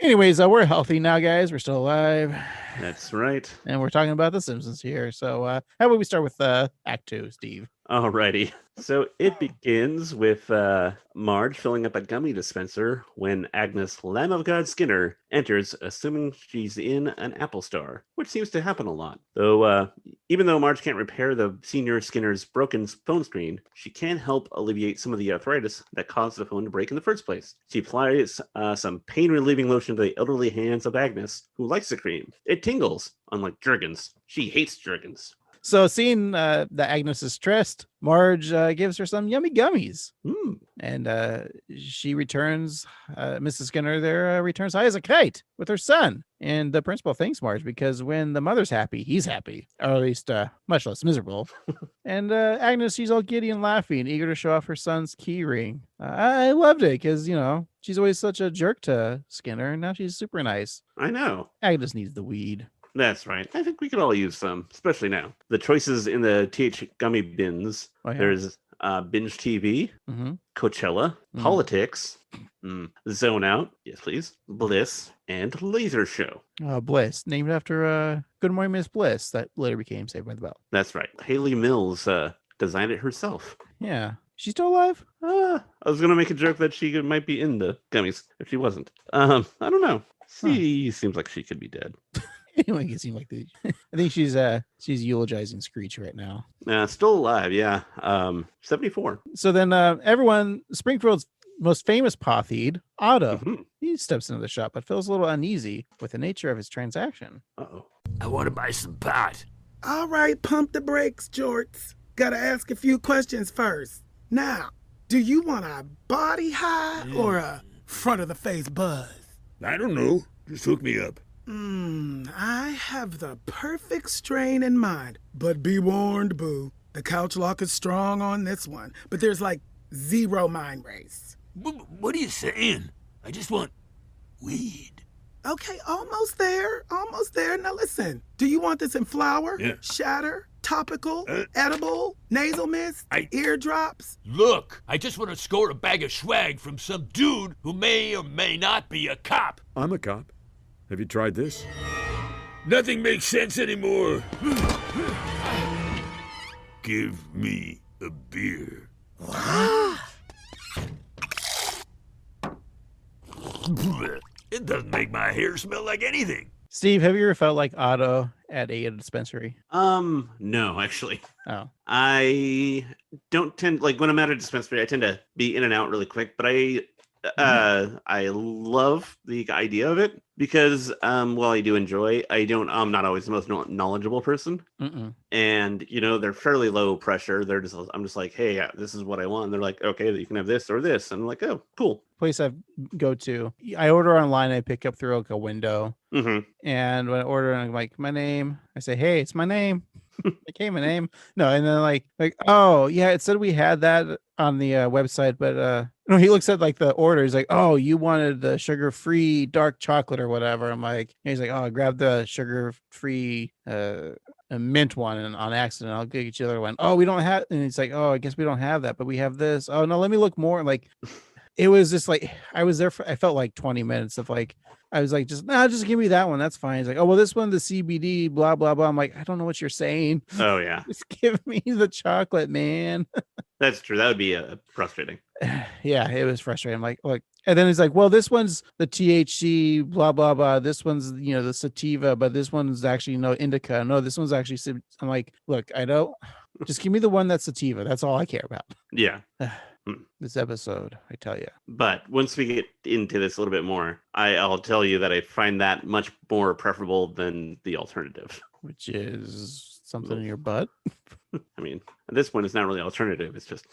Anyways, we're healthy now, guys. We're still alive. That's right. And we're talking about The Simpsons here. So how about we start with Act 2, Steve? Alrighty. So it begins with Marge filling up a gummy dispenser when Agnes Lamb of God Skinner enters, assuming she's in an Apple Store, which seems to happen a lot. Though, even though Marge can't repair the senior Skinner's broken phone screen, she can help alleviate some of the arthritis that caused the phone to break in the first place. She applies some pain-relieving lotion to the elderly hands of Agnes, who likes the cream. It tingles, unlike Jergens. She hates Jergens. So seeing that Agnes is stressed, Marge gives her some yummy gummies. And she returns, Mrs. Skinner there returns high as a kite with her son. And the principal thanks Marge because when the mother's happy, he's happy, or at least much less miserable. And Agnes, she's all giddy and laughing, eager to show off her son's key ring. I loved it because, she's always such a jerk to Skinner, and now she's super nice. I know. Agnes needs the weed. That's right. I think we could all use some, especially now. The choices in the TH gummy bins. Oh, yeah. There's Binge TV, Coachella, Politics, Zone Out, yes please, Bliss, and Laser Show. Bliss, named after Good Morning Miss Bliss, that later became Saved by the Bell. That's right. Haley Mills designed it herself. Yeah. She's still alive? I was going to make a joke that she might be in the gummies if she wasn't. I don't know. She seems like she could be dead. Anyway, it seemed like I think she's eulogizing Screech right now. Still alive, yeah. 74. So then everyone, Springfield's most famous pothied, Otto, he steps into the shop but feels a little uneasy with the nature of his transaction. Uh-oh. I want to buy some pot. All right, pump the brakes, Jorts. Gotta ask a few questions first. Now, do you want a body high or a front of the face buzz? I don't know. Just hook me up. I have the perfect strain in mind. But be warned, boo. The couch lock is strong on this one. But there's like 0 mind race. What are you saying? I just want weed. Okay, almost there. Almost there. Now listen. Do you want this in flour? Yeah. Shatter? Topical? Edible? Nasal mist? Eardrops? Look, I just want to score a bag of swag from some dude who may or may not be a cop. I'm a cop. Have you tried this? Nothing makes sense anymore. Give me a beer. It doesn't make my hair smell like anything. Steve, have you ever felt like Otto at a dispensary? No, actually. Oh. I don't tend, like when I'm at a dispensary, I tend to be in and out really quick, but I love the idea of it because while I do enjoy, I'm not always the most knowledgeable person. And they're fairly low pressure. I'm just like, hey, this is what I want. And they're like, okay, you can have this or this. And I'm like, oh, cool. Place I go to, I order online. I pick up through like a window. And when I order, I'm like, my name. I say, hey, it's my name. Like, hey, my name. No, and then like, oh yeah, it said we had that on the website, but no, he looks at like the order. He's like, oh, you wanted the sugar-free dark chocolate or whatever. I'm like, he's like, oh, grab the sugar-free a mint one and on accident. I'll get you the other one. Oh, we don't have. And he's like, oh, I guess we don't have that, but we have this. Oh no, let me look more. Like, it was just like I was there for. I felt like 20 minutes of like. I was like, just give me that one. That's fine. He's like, oh, well, this one, the CBD, blah, blah, blah. I'm like, I don't know what you're saying. Oh, yeah. Just give me the chocolate, man. That's true. That would be frustrating. Yeah, it was frustrating. I'm like, look. And then he's like, well, this one's the THC, blah, blah, blah. This one's, the sativa, but this one's actually no indica. No, this one's actually. I'm like, look, I don't. Just give me the one that's sativa. That's all I care about. Yeah. this episode, I tell you. But once we get into this a little bit more, I'll tell you that I find that much more preferable than the alternative. Which is something in your butt? I mean, at this point, it's not really alternative. It's just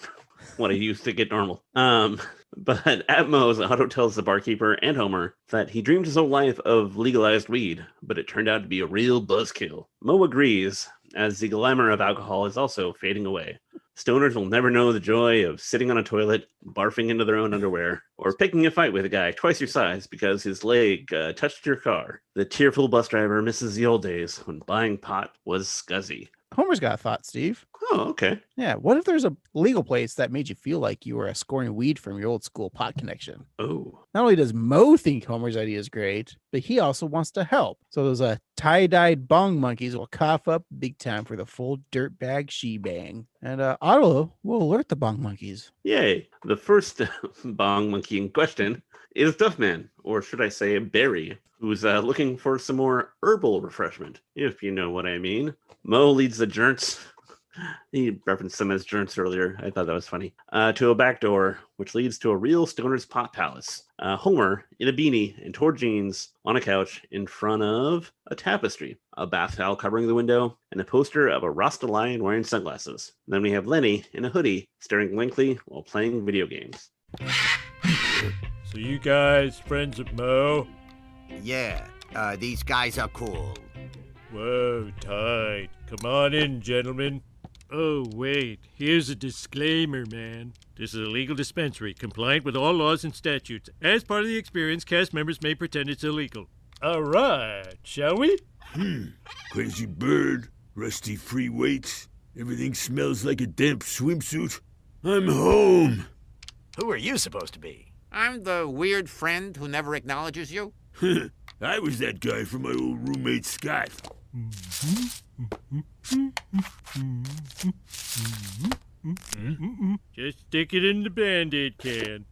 what I use to get normal. But at Moe's, Otto tells the barkeeper and Homer that he dreamed his whole life of legalized weed, but it turned out to be a real buzzkill. Moe agrees, as the glamour of alcohol is also fading away. Stoners will never know the joy of sitting on a toilet, barfing into their own underwear, or picking a fight with a guy twice your size because his leg touched your car. The tearful bus driver misses the old days when buying pot was scuzzy. Homer's got a thought, Steve. Oh, okay. Yeah, what if there's a legal place that made you feel like you were scoring weed from your old school pot connection? Oh. Not only does Moe think Homer's idea is great, but he also wants to help. So those tie-dyed bong monkeys will cough up big time for the full dirtbag shebang. And Otto will alert the bong monkeys. Yay. The first bong monkey in question is Duffman, or should I say Barry, who's looking for some more herbal refreshment, if you know what I mean. Moe leads the jerks. He referenced them as jerks earlier. I thought that was funny. To a back door, which leads to a real stoner's pot palace. Homer, in a beanie and torn jeans, on a couch in front of a tapestry, a bath towel covering the window, and a poster of a Rasta lion wearing sunglasses. Then we have Lenny in a hoodie, staring blankly while playing video games. So you guys friends of Moe? Yeah, these guys are cool. Whoa, tight. Come on in, gentlemen. Oh, wait. Here's a disclaimer, man. This is a legal dispensary, compliant with all laws and statutes. As part of the experience, cast members may pretend it's illegal. All right, shall we? Crazy bird, rusty free weights. Everything smells like a damp swimsuit. I'm home. Who are you supposed to be? I'm the weird friend who never acknowledges you. I was that guy from my old roommate Scott. Just stick it in the Band-Aid can.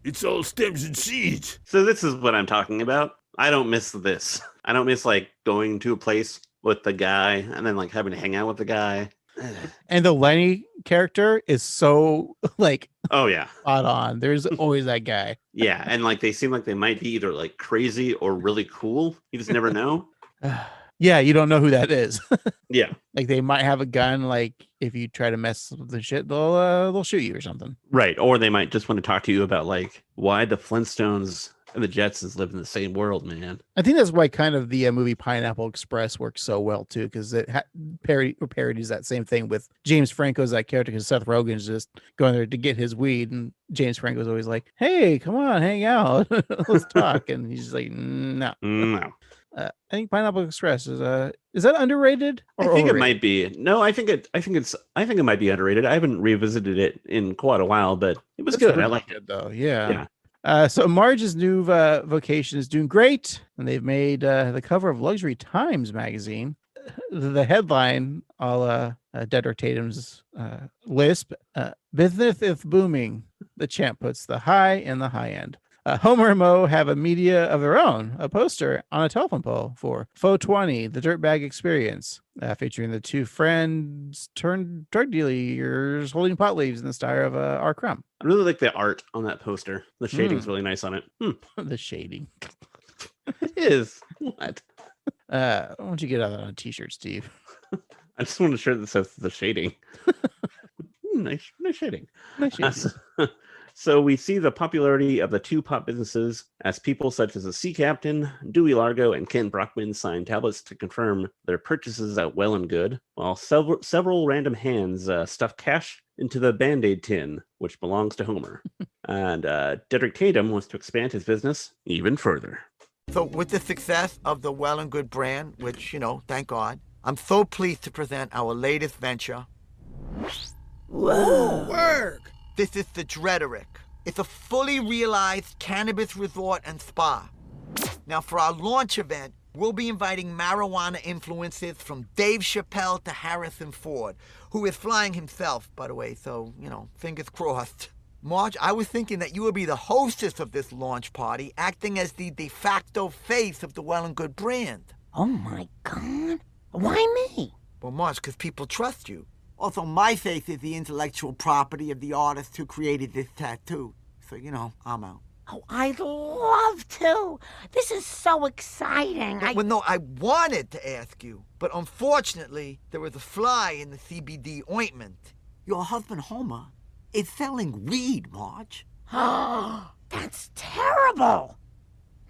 It's all stems and seeds. So this is what I'm talking about. I don't miss this. I don't miss going to a place with the guy and then having to hang out with the guy. And the Lenny character is so oh yeah, spot on. There's always that guy. Yeah, and they seem like they might be either crazy or really cool. You just never know. Yeah, you don't know who that is. Yeah, they might have a gun. If you try to mess with the shit, they'll shoot you or something. Right, or they might just want to talk to you about why the Flintstones and the Jetsons live in the same world, man. I think that's why kind of the movie Pineapple Express works so well too, because it parodies that same thing with James Franco's that character, because Seth Rogen's just going there to get his weed, and James Franco's always like, "Hey, come on, hang out, let's talk," and he's just like, "No, no." I think Pineapple Express is that underrated? I think overrated? It might be. No, I think it might be underrated. I haven't revisited it in quite a while, but it was good. I liked it though. Yeah. So Marge's new vocation is doing great, and they've made the cover of Luxury Times magazine. The headline, all Dedrick Tatum's lisp, "Business is booming. The champ puts the high in the high end." Homer and Moe have a media of their own, a poster on a telephone pole for 420, the Dirtbag Experience, featuring the two friends turned drug dealers holding pot leaves in the style of R. Crumb. I really like the art on that poster. The shading's really nice on it. The shading. It is. What? Why don't you get out on a t-shirt, Steve? I just want a shirt that says the shading. Nice shading. Nice shading. So we see the popularity of the two pot businesses as people such as the Sea Captain, Dewey Largo, and Ken Brockman sign tablets to confirm their purchases at Well and Good, while several random hands stuff cash into the Band-Aid tin, which belongs to Homer. And Dedrick Tatum wants to expand his business even further. So with the success of the Well and Good brand, which, thank God, I'm so pleased to present our latest venture. Whoa! Work! This is the Dreaderick. It's a fully realized cannabis resort and spa. Now, for our launch event, we'll be inviting marijuana influences from Dave Chappelle to Harrison Ford, who is flying himself, by the way, so, fingers crossed. Marge, I was thinking that you would be the hostess of this launch party, acting as the de facto face of the Well and Good brand. Oh, my God. Why me? Well, Marge, because people trust you. Also, my face is the intellectual property of the artist who created this tattoo. So, I'm out. Oh, I'd love to. This is so exciting. Well, no, I wanted to ask you, but unfortunately, there was a fly in the CBD ointment. Your husband, Homer, is selling weed, Marge. That's terrible.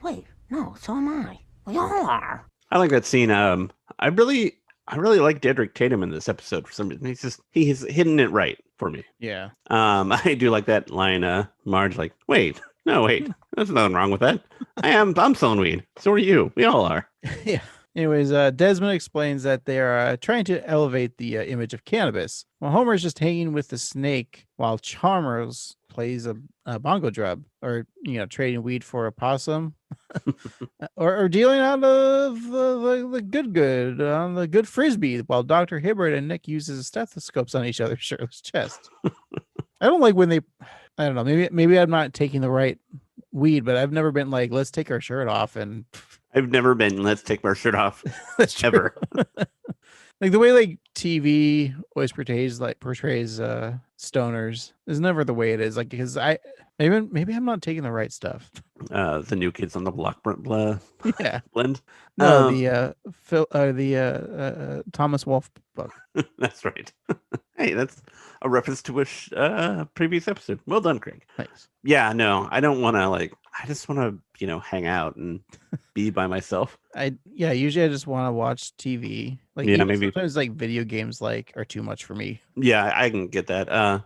Wait, no, so am I. We all are. I like that scene. I really like Dedrick Tatum in this episode for some reason. He's hitting it right for me. Yeah. I do like that line. Marge, like, wait, there's nothing wrong with that. I'm selling weed. So are you. We all are. Yeah. Anyways, Desmond explains that they are trying to elevate the image of cannabis, while Homer is just hanging with the snake, while Chalmers plays a bongo drum, or trading weed for a possum, or dealing out of the good on the good frisbee, while Dr. Hibbert and Nick uses stethoscopes on each other's shirtless chest. I don't like when I don't know, maybe I'm not taking the right weed, but I've never been like, let's take our shirt off. And I've never been, let's take our shirt off. That's ever. Like the way like TV always portrays stoners is never the way it is. Like, because maybe I'm not taking the right stuff. The New Kids on the Block blend. No, the Thomas Wolfe book. That's right. Hey, that's a reference to a previous episode. Well done, Craig. Thanks. Yeah, no, I don't want to I just want to, hang out and be by myself. Usually I just want to watch TV. Maybe sometimes video games are too much for me. Yeah, I can get that. I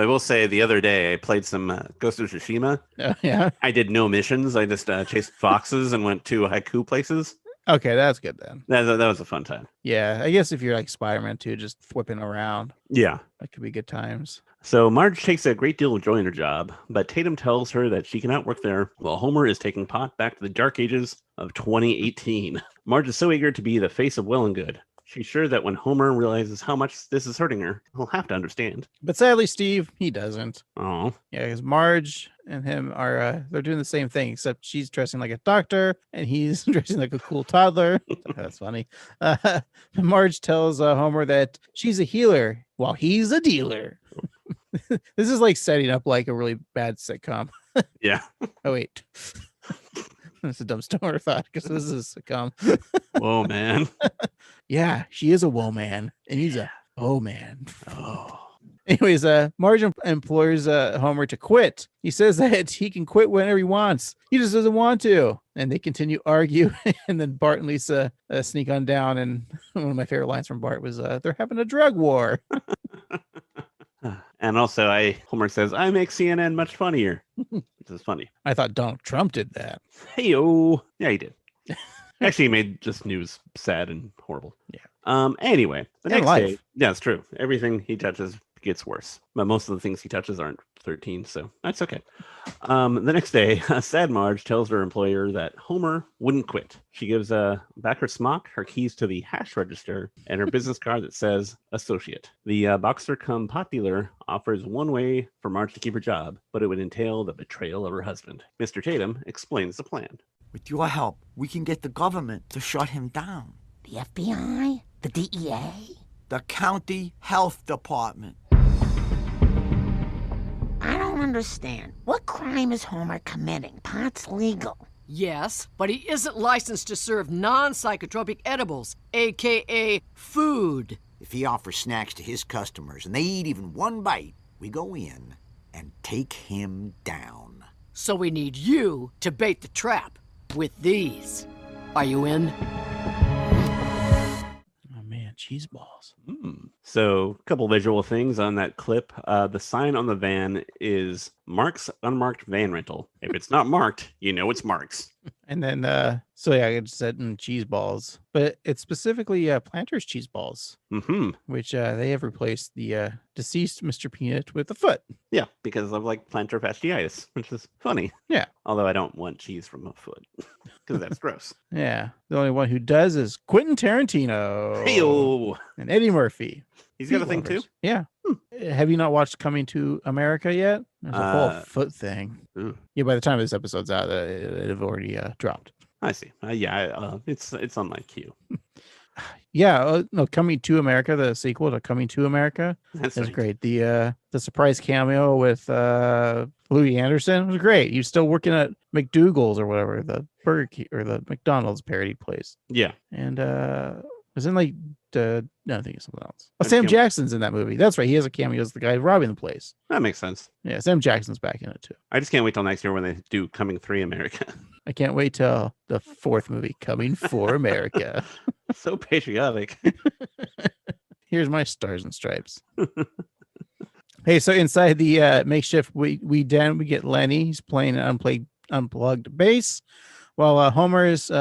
will say the other day I played some Ghost of Tsushima. Yeah. I did no missions. I just chased foxes and went to haiku places. Okay, that's good then. That was a fun time. Yeah, I guess if you're like Spider-Man 2, just whipping around. Yeah. That could be good times. So Marge takes a great deal of joy in her job, but Tatum tells her that she cannot work there while Homer is taking pot back to the dark ages of 2018. Marge is so eager to be the face of well and good. She's sure that when Homer realizes how much this is hurting her, he'll have to understand. But sadly, Steve, he doesn't. Oh. Yeah, because Marge and him are, they're doing the same thing, except she's dressing like a doctor and he's dressing like a cool toddler. That's funny. Marge tells Homer that she's a healer while he's a dealer. This is like setting up like a really bad sitcom. Yeah. Oh, wait. That's a dumb stoner thought because this is a sitcom. Whoa, man. Yeah, she is a whoa man, and he's a oh man. Oh. Anyways, Marge implores Homer to quit. He says that he can quit whenever he wants. He just doesn't want to. And they continue to argue. And then Bart and Lisa sneak on down. And one of my favorite lines from Bart was, they're having a drug war. And also, Homer says, I make CNN much funnier. Which is funny. I thought Donald Trump did that. Hey-o. Yeah, he did. Actually, he made just news sad and horrible. Yeah. Anyway, the next day, yeah, it's true. Everything he touches gets worse. But most of the things he touches aren't 13, so that's okay. The next day, sad Marge tells her employer that Homer wouldn't quit. She gives back her smock, her keys to the hash register, and her business card that says associate. The boxer cum pot dealer offers one way for Marge to keep her job, but it would entail the betrayal of her husband. Mr. Tatum explains the plan. With your help, we can get the government to shut him down. The FBI? The DEA? The county health department. I don't understand. What crime is Homer committing? Pot's legal. Yes, but he isn't licensed to serve non-psychotropic edibles, a.k.a. food. If he offers snacks to his customers and they eat even one bite, we go in and take him down. So we need you to bait the trap with these. Are you in? Oh man, cheese balls. So a couple visual things on that clip. The sign on the van is Mark's Unmarked Van Rental. If it's not marked, you know it's Mark's. And then, I just said cheese balls, but it's specifically Planters cheese balls, which they have replaced the deceased Mr. Peanut with a foot. Yeah, because of plantar fasciitis, which is funny. Yeah. Although I don't want cheese from a foot because that's gross. Yeah. The only one who does is Quentin Tarantino. Hey-o. And Eddie Murphy. He's got a thing too? Yeah. Have you not watched Coming to America yet? There's a whole foot thing. Yeah, by the time this episode's out, it'll have already dropped. I see. It's on my queue. Yeah, no, Coming to America, the sequel to Coming to America. That's was right. great. The surprise cameo with Louis Anderson was great. He was still working at McDougal's or whatever, the Burger King or the McDonald's parody place. Yeah. And was in like no, I think it's something else. Oh, Sam Jackson's in that movie. That's right. He has a cameo as the guy robbing the place. That makes sense. Yeah, Sam Jackson's back in it too. I just can't wait till next year when they do Coming 3 America. I can't wait till the fourth movie, Coming for America. So patriotic. Here's my stars and stripes. Hey, so inside the makeshift we den, we get Lenny. He's playing an unplugged bass, while Homer is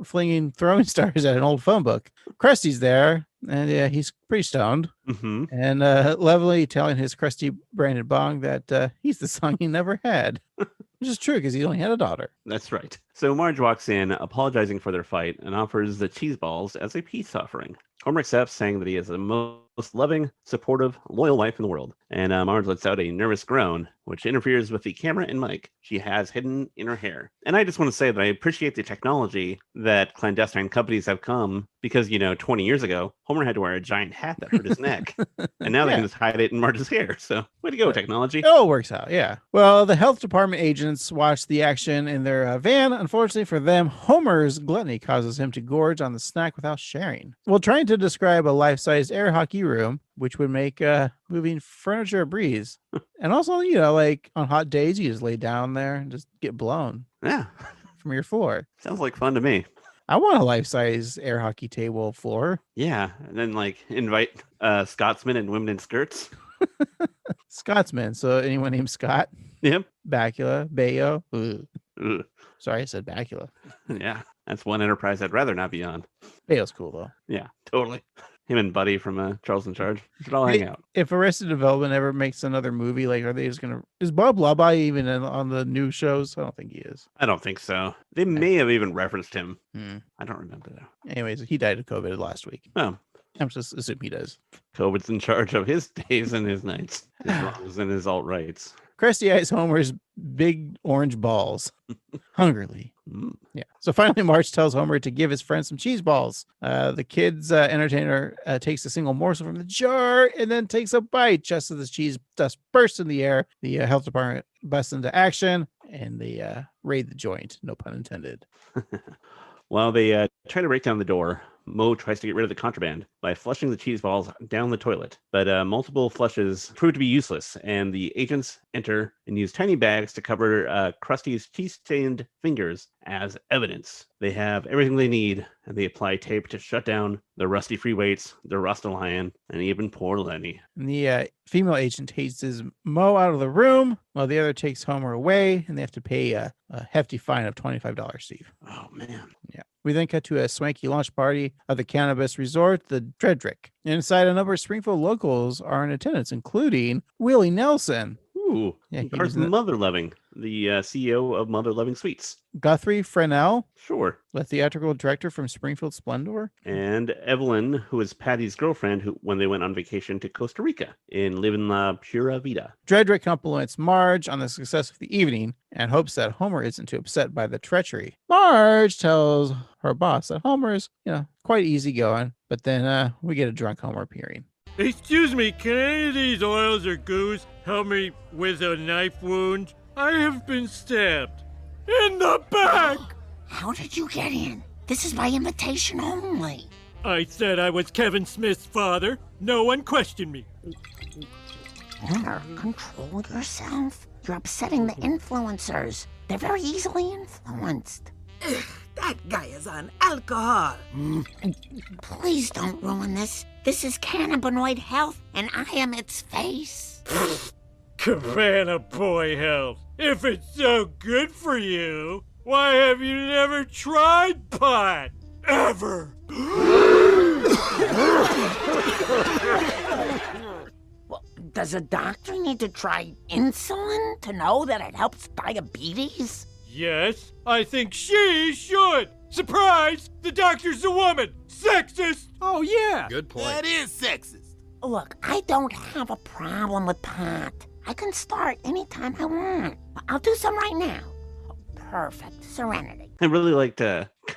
flinging throwing stars at an old phone book. Krusty's there, and he's pretty stoned, and levelly telling his Krusty branded bong that he's the son he never had, which is true because he only had a daughter. That's right. So Marge walks in, apologizing for their fight, and offers the cheese balls as a peace offering. Homer accepts, saying that he is the most loving, supportive, loyal wife in the world. And Marge lets out a nervous groan, which interferes with the camera and mic she has hidden in her hair. And I just want to say that I appreciate the technology that clandestine companies have come, because, 20 years ago, Homer had to wear a giant hat that hurt his neck. And now they can just hide it in Marge's hair. So way to go, technology. It all works out, yeah. Well, the health department agents watch the action in their van. Unfortunately for them, Homer's gluttony causes him to gorge on the snack without sharing. While trying to describe a life-sized air hockey room, which would make moving furniture a breeze. And also, like on hot days, you just lay down there and just get blown. Yeah. From your floor. Sounds like fun to me. I want a life-size air hockey table floor. Yeah. And then invite Scotsmen and women in skirts. Scotsman. So anyone named Scott? Yep. Bacula. Bayo. Sorry, I said Bacula. Yeah. That's one enterprise I'd rather not be on. Bayo's cool, though. Yeah, totally. Him and Buddy from Charles in Charge should all hang out. If Arrested Development ever makes another movie, are they just gonna? Is Bob Labai even on the new shows? I don't think he is. I don't think so. They may have even referenced him. I don't remember though. Anyways, he died of COVID last week. Oh, I'm just assuming he does. COVID's in charge of his days and his nights, his wrongs and his alt rights. Krusty eyes Homer's big orange balls hungrily. Yeah. So finally, Marge tells Homer to give his friend some cheese balls. The kid's entertainer takes a single morsel from the jar and then takes a bite. Just as the cheese dust bursts in the air, the health department busts into action and they raid the joint. No pun intended. While they try to break down the door, Mo tries to get rid of the contraband by flushing the cheese balls down the toilet. But multiple flushes prove to be useless, and the agents enter and use tiny bags to cover Krusty's cheese-stained fingers as evidence. They have everything they need, and they apply tape to shut down the rusty free weights, the Rust-A-Lion, and even poor Lenny. And the female agent chases Mo out of the room, while the other takes Homer away, and they have to pay a hefty fine of $25, Steve. Oh, man. Yeah. We then cut to a swanky launch party of the cannabis resort, the Dredrick. Inside, a number of Springfield locals are in attendance, including Willie Nelson. Ooh, yeah, Garth Mother Loving, the CEO of Mother Loving Sweets. Guthrie Fresnel. Sure. The theatrical director from Springfield Splendor. And Evelyn, who is Patty's girlfriend when they went on vacation to Costa Rica in Living La Pura Vida. Dredrick compliments Marge on the success of the evening and hopes that Homer isn't too upset by the treachery. Marge tells her boss that Homer is, quite easygoing, but then we get a drunk Homer appearing. Excuse me, can any of these oils or goos help me with a knife wound? I have been stabbed. In the back! How did you get in? This is by invitation only. I said I was Kevin Smith's father. No one questioned me. Homer, control yourself. You're upsetting the influencers. They're very easily influenced. That guy is on alcohol. Please don't ruin this. This is cannabinoid health, and I am its face. Cabana Boy Health. If it's so good for you, why have you never tried pot? Ever? Well, does a doctor need to try insulin to know that it helps diabetes? Yes, I think she should. Surprise! The doctor's a woman. Sexist. Oh, yeah. Good point. That is sexist. Look, I don't have a problem with pot. I can start anytime I want. I'll do some right now. Perfect. Serenity. I really liked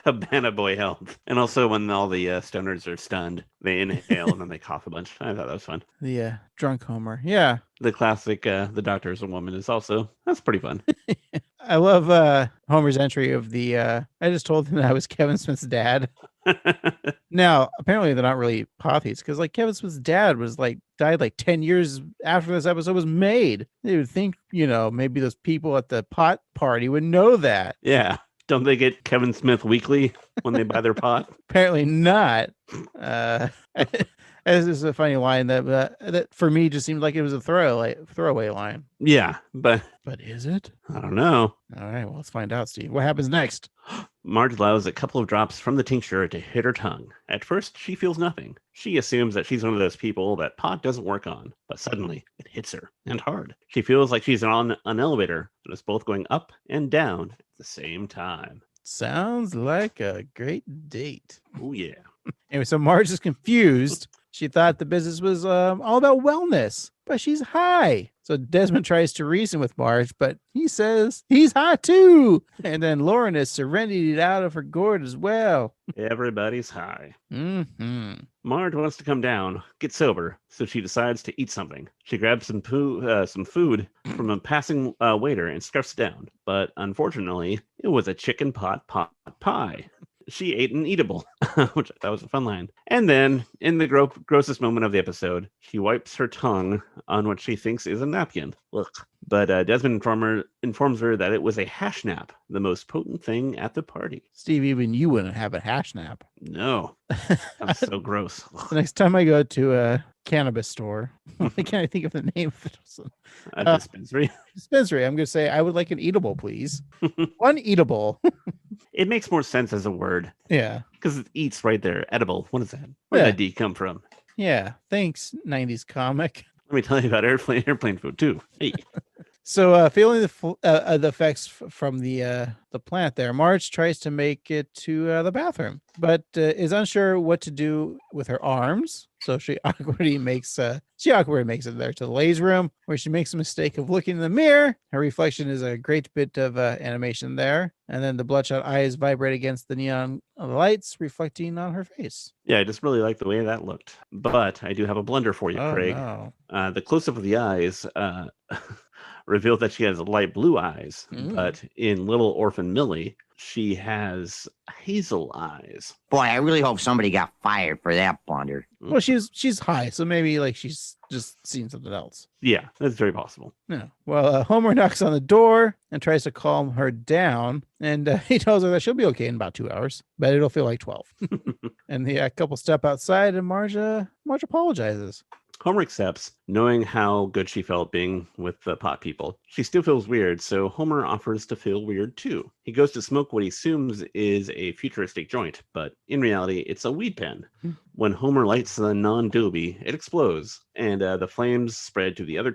Cabana Boy health. And also when all the stoners are stunned, they inhale and then they cough a bunch. I thought that was fun. The drunk Homer. Yeah. The classic, the doctor is a woman is also, that's pretty fun. I love Homer's entry of the, I just told him that I was Kevin Smith's dad. Now, apparently they're not really pothies because like Kevin Smith's dad was like died like 10 years after this episode was made. They would think, maybe those people at the pot party would know that. Yeah. Don't they get Kevin Smith weekly when they buy their pot? Apparently not. This is a funny line that for me just seemed like it was a throwaway line. Yeah, but is it? I don't know. All right, well, let's find out, Steve. What happens next? Marge allows a couple of drops from the tincture to hit her tongue. At first, she feels nothing. She assumes that she's one of those people that pot doesn't work on, but suddenly it hits her, and hard. She feels like she's on an elevator that is both going up and down at the same time. Sounds like a great date. Oh, yeah. Anyway, so Marge is confused. She thought the business was all about wellness, but she's high. So Desmond tries to reason with Marge, but he says he's high too. And then Lauren is serenity out of her gourd as well. Everybody's high. Mm-hmm. Marge wants to come down, get sober, so she decides to eat something. She grabs some food from a passing waiter and scarfs it down. But unfortunately, it was a chicken pot pie. She ate an eatable, which that was a fun line. And then, in the grossest moment of the episode, she wipes her tongue on what she thinks is a napkin. Look. But Desmond informs her that it was a hash nap, the most potent thing at the party. Steve, even you wouldn't have a hash nap. No. That's so gross. The next time I go to a cannabis store, why can't I think of the name of it? A dispensary? Dispensary. I'm going to say, I would like an eatable, please. One eatable. It makes more sense as a word. Yeah. Because it eats right there. Edible. What is that? Where did that D come from? Yeah. Thanks, 90s comic. Let me tell you about airplane food, too. Hey. So, feeling the effects from the plant there, Marge tries to make it to the bathroom, but is unsure what to do with her arms. So she awkwardly makes it there to the ladies' room, where she makes a mistake of looking in the mirror. Her reflection is a great bit of animation there, and then the bloodshot eyes vibrate against the neon lights, reflecting on her face. Yeah, I just really like the way that looked. But I do have a blunder for you, Craig. No. The close-up of the eyes revealed that she has light blue eyes, but in Little Orphan Millie, she has hazel eyes. Boy, I really hope somebody got fired for that blunder. Well, she's high, so maybe like she's just seen something else. Yeah, that's very possible. Yeah. Well, Homer knocks on the door and tries to calm her down, and he tells her that she'll be okay in about 2 hours, but it'll feel like 12. And the couple step outside, and Marge apologizes. Homer accepts, knowing how good she felt being with the pot people. She still feels weird, so Homer offers to feel weird too. He goes to smoke what he assumes is a futuristic joint, but in reality, it's a weed pen. When Homer lights the non-doobie, it explodes, and the flames spread to the other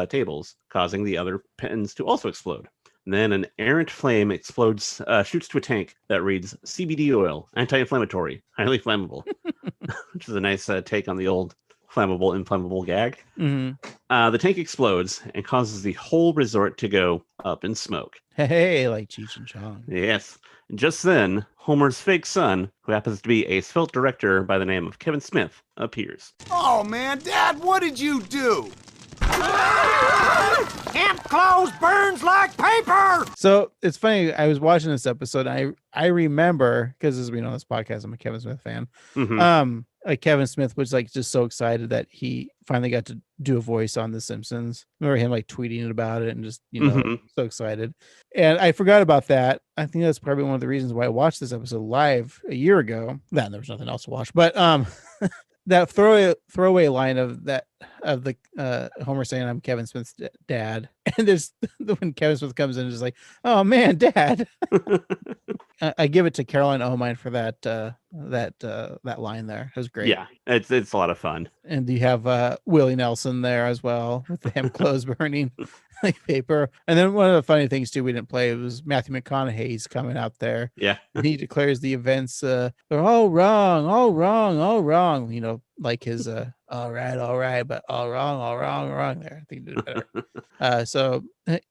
tables, causing the other pens to also explode. Then an errant flame explodes, shoots to a tank that reads CBD oil, anti-inflammatory, highly flammable, which is a nice take on the old flammable, inflammable gag. Mm-hmm. The tank explodes and causes the whole resort to go up in smoke. Hey, like Cheech and Chong. Yes. And just then, Homer's fake son, who happens to be a svelte director by the name of Kevin Smith, appears. Oh, man, Dad, what did you do? Camp clothes burns like paper! So it's funny, I was watching this episode, and I remember, because as we know on this podcast, I'm a Kevin Smith fan. Mm-hmm. Like Kevin Smith was like just so excited that he finally got to do a voice on The Simpsons. Remember him like tweeting about it and just, so excited. And I forgot about that. I think that's probably one of the reasons why I watched this episode live a year ago. Then there was nothing else to watch. But that throwaway line of the Homer saying I'm Kevin Smith's dad, and there's when Kevin Smith comes in, just like, oh man, Dad. I give it to Carolyn Omine for that line there. It was great. Yeah, it's a lot of fun. And you have Willie Nelson there as well with the hemp clothes burning. like paper. And then one of the funny things too we didn't play was Matthew McConaughey's coming out there. Yeah. And he declares the events they're all wrong, all wrong, all wrong. You know, like his all right, but all wrong there. I think he did it better. So the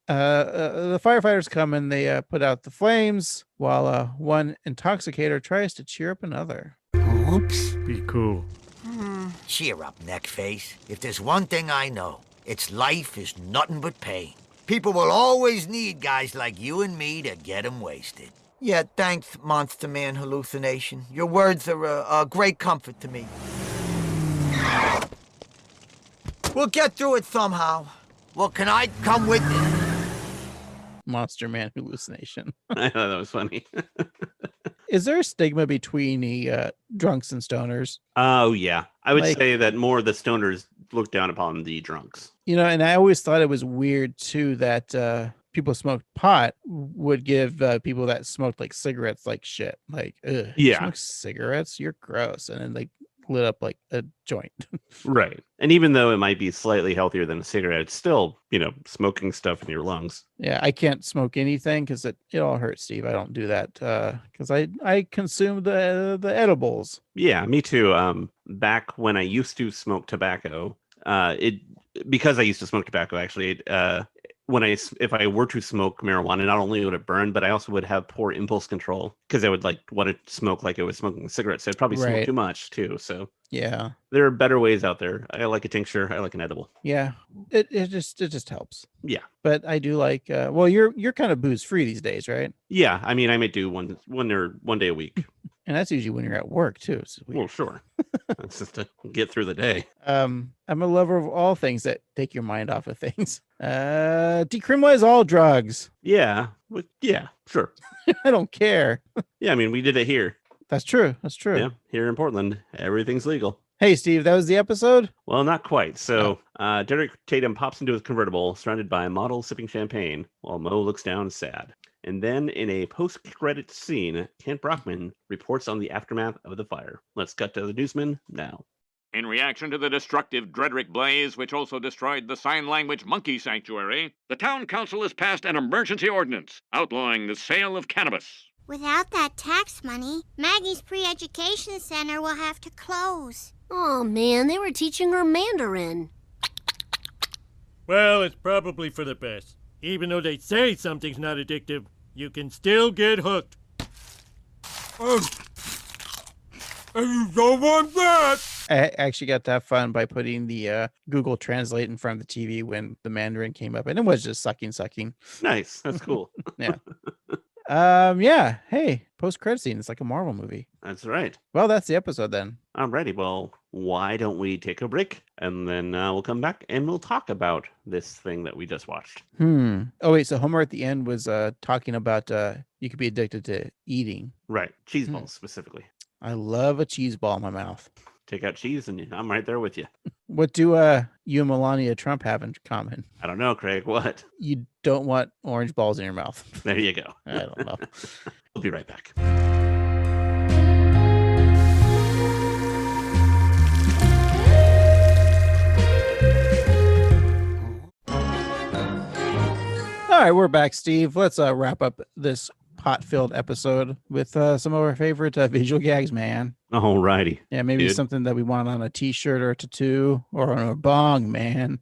firefighters come and they put out the flames while one intoxicator tries to cheer up another. Oops. Be cool. Cheer up, neckface. If there's one thing I know, it's life is nothing but pain. People will always need guys like you and me to get 'em wasted. Yeah, thanks, Monster Man Hallucination. Your words are a great comfort to me. We'll get through it somehow. Well, can I come with you? Monster Man Hallucination. I thought that was funny. Is there a stigma between the drunks and stoners? Oh, yeah. I would Like- say that more of the stoners look down upon the drunks. You know, and I always thought it was weird too that people who smoked pot would give people that smoked like cigarettes like shit. Like, ugh, you Yeah. smoke cigarettes, you're gross. And then they lit up like a joint. Right. And even though it might be slightly healthier than a cigarette, it's still, smoking stuff in your lungs. Yeah, I can't smoke anything because it all hurts, Steve. I don't do that because I consume the edibles. Yeah, me too. Back when I used to smoke tobacco, because I used to smoke tobacco, actually, if I were to smoke marijuana, not only would it burn, but I also would have poor impulse control because I would want to smoke like I was smoking cigarettes. So I'd probably smoke Right. too much too. So Yeah. there are better ways out there. I like a tincture. I like an edible. Yeah. It just helps. Yeah. But I do like well, you're kind of booze free these days, right? Yeah. I mean, I might do one day a week. And that's usually when you're at work too. So Well, sure. That's just to get through the day. I'm a lover of all things that take your mind off of things. Decriminalize all drugs. Yeah. Yeah, sure. I don't care. Yeah, I mean, we did it here. That's true. That's true. Yeah, here in Portland, everything's legal. Hey, Steve, that was the episode? Well, not quite. So, Derek Tatum pops into his convertible, surrounded by models sipping champagne, while Mo looks down sad. And then, in a post-credit scene, Kent Brockman reports on the aftermath of the fire. Let's cut to the newsman now. In reaction to the destructive Dredrick blaze, which also destroyed the sign language monkey sanctuary, the town council has passed an emergency ordinance outlawing the sale of cannabis. Without that tax money, Maggie's pre-education center will have to close. Oh man, they were teaching her Mandarin. Well, it's probably for the best. Even though they say something's not addictive, you can still get hooked. I don't want that! I actually got to have fun by putting the Google Translate in front of the TV when the Mandarin came up, and it was just sucking. Nice. That's cool. Yeah. Yeah. Hey, post-credit scene. It's like a Marvel movie. That's right. Well, that's the episode then. Alrighty. Well, why don't we take a break, and then we'll come back and we'll talk about this thing that we just watched. Oh, wait. So Homer at the end was talking about you could be addicted to eating. Right. Cheese balls specifically. I love a cheese ball in my mouth. Take out cheese and I'm right there with you. What do you and Melania Trump have in common? I don't know, Craig. What? You don't want orange balls in your mouth. There you go. I don't know. We'll be right back. All right, we're back, Steve. Let's wrap up this pot-filled episode with some of our favorite visual gags, man. All righty. Yeah, maybe Dude. something that we want on a t-shirt or a tattoo or on a bong, man.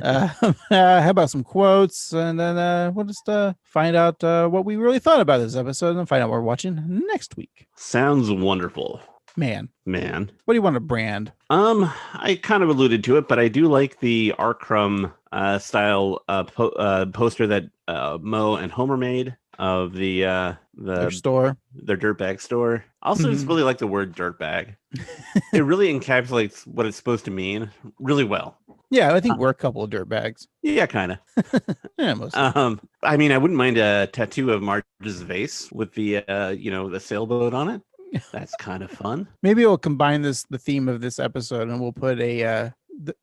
How about some quotes? And then we'll just find out what we really thought about this episode and find out what we're watching next week. Sounds wonderful. Man. What do you want to brand? I kind of alluded to it, but I do like the Arkham style poster that Mo and Homer made of their store, their dirtbag store. Also, just really like the word dirtbag. It really encapsulates what it's supposed to mean really well. Yeah, I think we're a couple of dirtbags. Yeah, kind of. Yeah, most. I mean, I wouldn't mind a tattoo of Marge's vase with the the sailboat on it. That's kind of fun. Maybe we'll combine the theme of this episode and we'll put a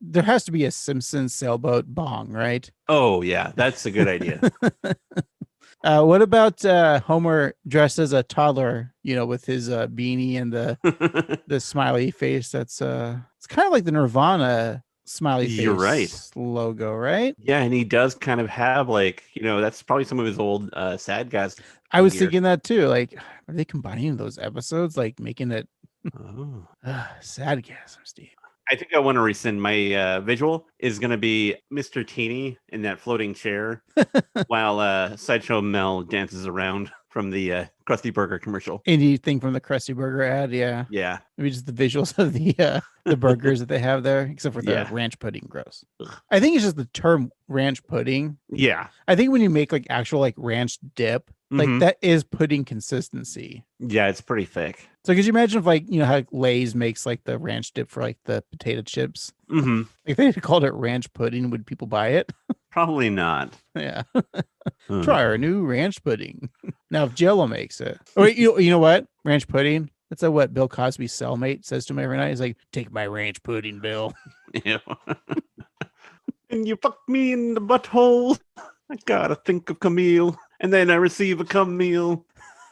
there has to be a Simpsons sailboat bong, right? Oh yeah, that's a good idea. What about Homer dressed as a toddler, with his beanie and the smiley face? That's it's kind of like the Nirvana smiley face You're right. logo, right? Yeah, and he does kind of have like, that's probably some of his old sad guys. I was gear. thinking that too. Like, are they combining those episodes, like making it Oh. sadgasm, Steve? I think I want to rescind my visual is going to be Mr. Teeny in that floating chair while Sideshow Mel dances around from the Krusty Burger commercial. Anything from the Krusty Burger ad, yeah. Yeah. Maybe just the visuals of the burgers that they have there, except for the ranch pudding. Gross. I think it's just the term ranch pudding. Yeah. I think when you make like actual like ranch dip, like Mhm. that is pudding consistency. Yeah, it's pretty thick. So could you imagine if like, how Lay's makes like the ranch dip for like the potato chips? Mm-hmm. If they had called it ranch pudding, would people buy it? Probably not. Yeah. Try our new ranch pudding. Now, if Jell-O makes it. Oh, wait, you know what? Ranch pudding? That's what Bill Cosby's cellmate says to him every night. He's like, take my ranch pudding, Bill. Yeah. And you fuck me in the butthole. I gotta think of Camille. And then I receive a cum meal.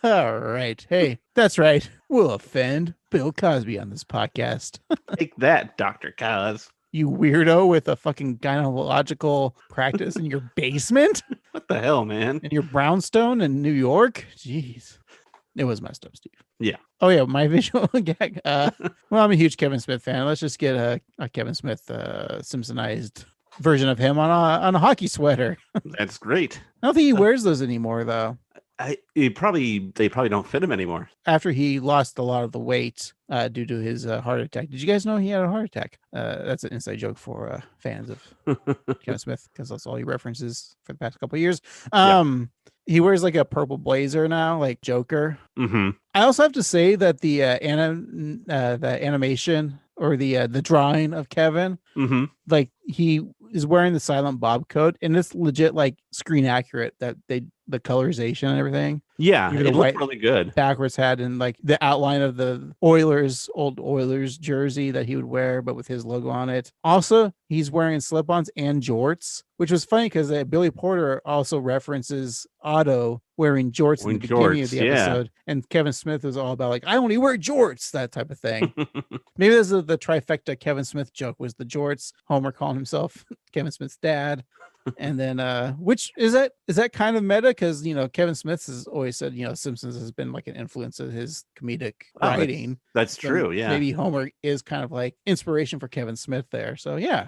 All right. Hey, that's right. We'll offend Bill Cosby on this podcast. Take that, Dr. Cos. You weirdo with a fucking gynecological practice in your basement? What the hell, man? In your brownstone in New York? Jeez. It was messed up, Steve. Yeah. Oh, yeah. My visual gag. Well, I'm a huge Kevin Smith fan. Let's just get a Kevin Smith Simpsonized version of him on a hockey sweater. That's great. I don't think he wears those anymore, though. They probably don't fit him anymore. After he lost a lot of the weight due to his heart attack. Did you guys know he had a heart attack? That's an inside joke for fans of Kevin Smith, because that's all he references for the past couple of years. He wears like a purple blazer now, like Joker. Mm-hmm. I also have to say that the animation or the drawing of Kevin, Mm-hmm. like he is wearing the Silent Bob coat, and it's legit like screen accurate, that the colorization and everything. Yeah, Even it the looked white really good. backwards hat and like the outline of the old Oilers jersey that he would wear, but with his logo on it. Also, he's wearing slip-ons and jorts, which was funny because Billy Porter also references Otto wearing jorts in the beginning of the episode. And Kevin Smith was all about like, I only wear jorts, that type of thing. Maybe this is the trifecta Kevin Smith joke, was the jorts, Homer calling himself Kevin Smith's dad. And then which is that kind of meta, because Kevin Smith has always said Simpsons has been like an influence of his comedic writing. That's So true. Yeah. maybe Homer is kind of like inspiration for Kevin Smith there. So yeah.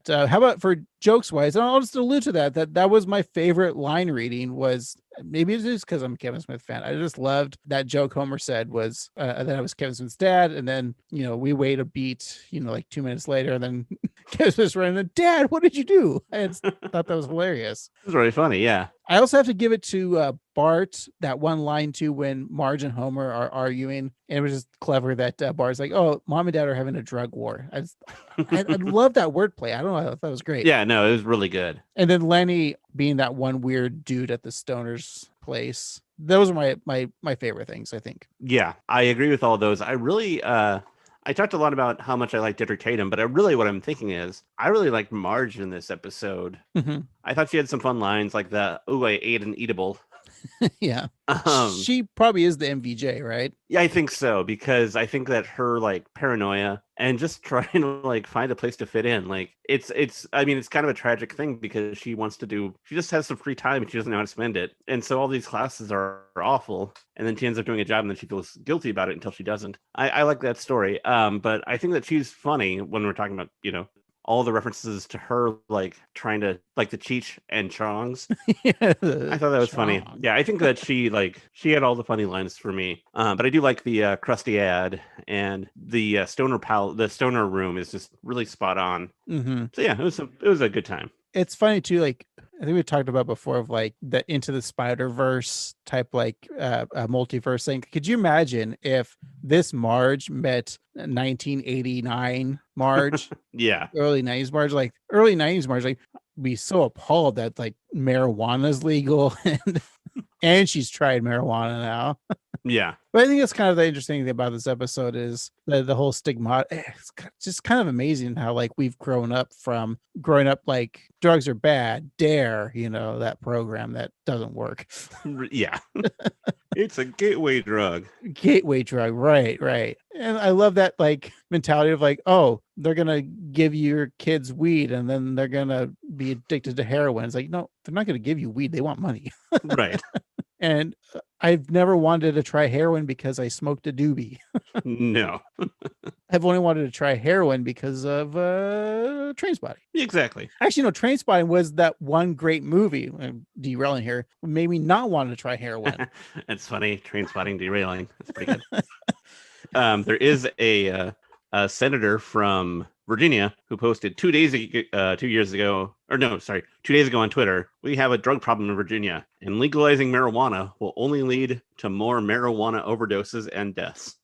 So how about for jokes wise, and I'll just allude to that was my favorite line reading. Was maybe it's just because I'm a Kevin Smith fan. I just loved that joke Homer said was that I was Kevin Smith's dad, and then we wait a beat, like 2 minutes later, and then Kevin Smith's running, Dad, what did you do? I just thought that was hilarious. It was really funny. Yeah. I also have to give it to Bart, that one line too, when Marge and Homer are arguing, and it was just clever that Bart's like, "Oh, Mom and Dad are having a drug war." I love that wordplay. I don't know, I thought that was great. Yeah, no, it was really good. And then Lenny being that one weird dude at the stoner's place. Those are my favorite things, I think. Yeah, I agree with all those. I really I talked a lot about how much I like Diedrich Tatum, but what I'm thinking is I really liked Marge in this episode. Mm-hmm. I thought she had some fun lines like the "Ooh, I ate an eatable." Yeah. She probably is the MVJ, right? Yeah, I think so, because I think that her like paranoia and just trying to like find a place to fit in, like it's kind of a tragic thing, because she just has some free time and she doesn't know how to spend it. And so all these classes are awful, and then she ends up doing a job and then she feels guilty about it until she doesn't. I like that story. But I think that she's funny when we're talking about, all the references to her, like trying to like the Cheech and Chongs. Yeah, I thought that was funny. Yeah, I think that she had all the funny lines for me. But I do like the Krusty ad, and the stoner room is just really spot on. Mm-hmm. So yeah, it was a good time. It's funny too, like I think we talked about before, of like the Into the Spider-Verse type, like multiverse thing. Could you imagine if this Marge met 1989 Marge? Yeah. Early 90s Marge, like be so appalled that like marijuana is legal and she's tried marijuana now. Yeah. But I think that's kind of the interesting thing about this episode is the whole stigma. It's just kind of amazing how like we've grown up like drugs are bad, Dare, that program that doesn't work. Yeah. It's a gateway drug. Right. And I love that like mentality of like, oh, they're gonna give your kids weed and then they're gonna be addicted to heroin. It's like, no, they're not gonna give you weed. They want money. Right. And I've never wanted to try heroin because I smoked a doobie. No. I've only wanted to try heroin because of Trainspotting. Exactly. Actually, no, Trainspotting was that one great movie. I'm derailing here. Made me not want to try heroin. It's funny. Trainspotting derailing. That's pretty good. There is a senator from Virginia who posted 2 days 2 years ago, or no, sorry, 2 days ago on Twitter. We have a drug problem in Virginia, and legalizing marijuana will only lead to more marijuana overdoses and deaths.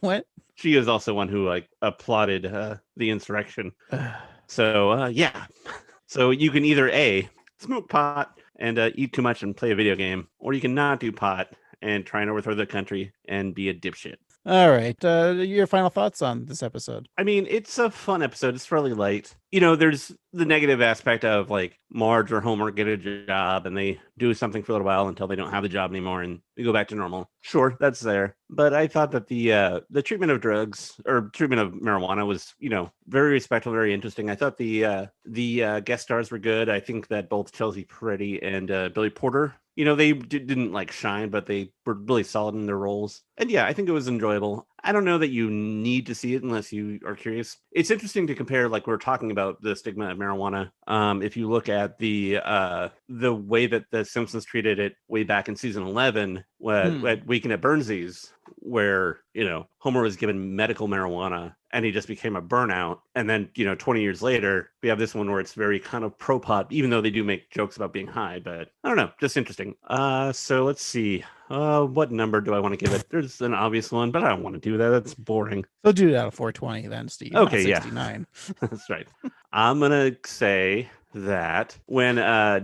What? She is also one who applauded the insurrection. So yeah, so you can either A, smoke pot and eat too much and play a video game, or you can not do pot and try and overthrow the country and be a dipshit. All right. Your final thoughts on this episode? I mean, it's a fun episode. It's fairly light. You know, there's the negative aspect of like Marge or Homer get a job and they do something for a little while until they don't have the job anymore and we go back to normal. Sure, that's there. But I thought that the treatment of drugs or treatment of marijuana was, you know, very respectful, very interesting. I thought the guest stars were good. I think that both Chelsea Peretti and Billy Porter, you know, they didn't like shine, but they were really solid in their roles. And yeah, I think it was enjoyable. I don't know that you need to see it unless you are curious. It's interesting to compare, like we're talking about the stigma of marijuana. If you look at the way that the Simpsons treated it way back in season 11, at Weekend at Burnsies, where, you know, Homer was given medical marijuana and he just became a burnout. And then, you know, 20 years later, we have this one where it's very kind of pro-pot, even though they do make jokes about being high. But I don't know, just interesting. So let's see. What number do I want to give it? There's an obvious one, but I don't want to do that. That's boring. So do it out of 420 then, Steve. Okay, not 69. yeah. That's right. I'm going to say that when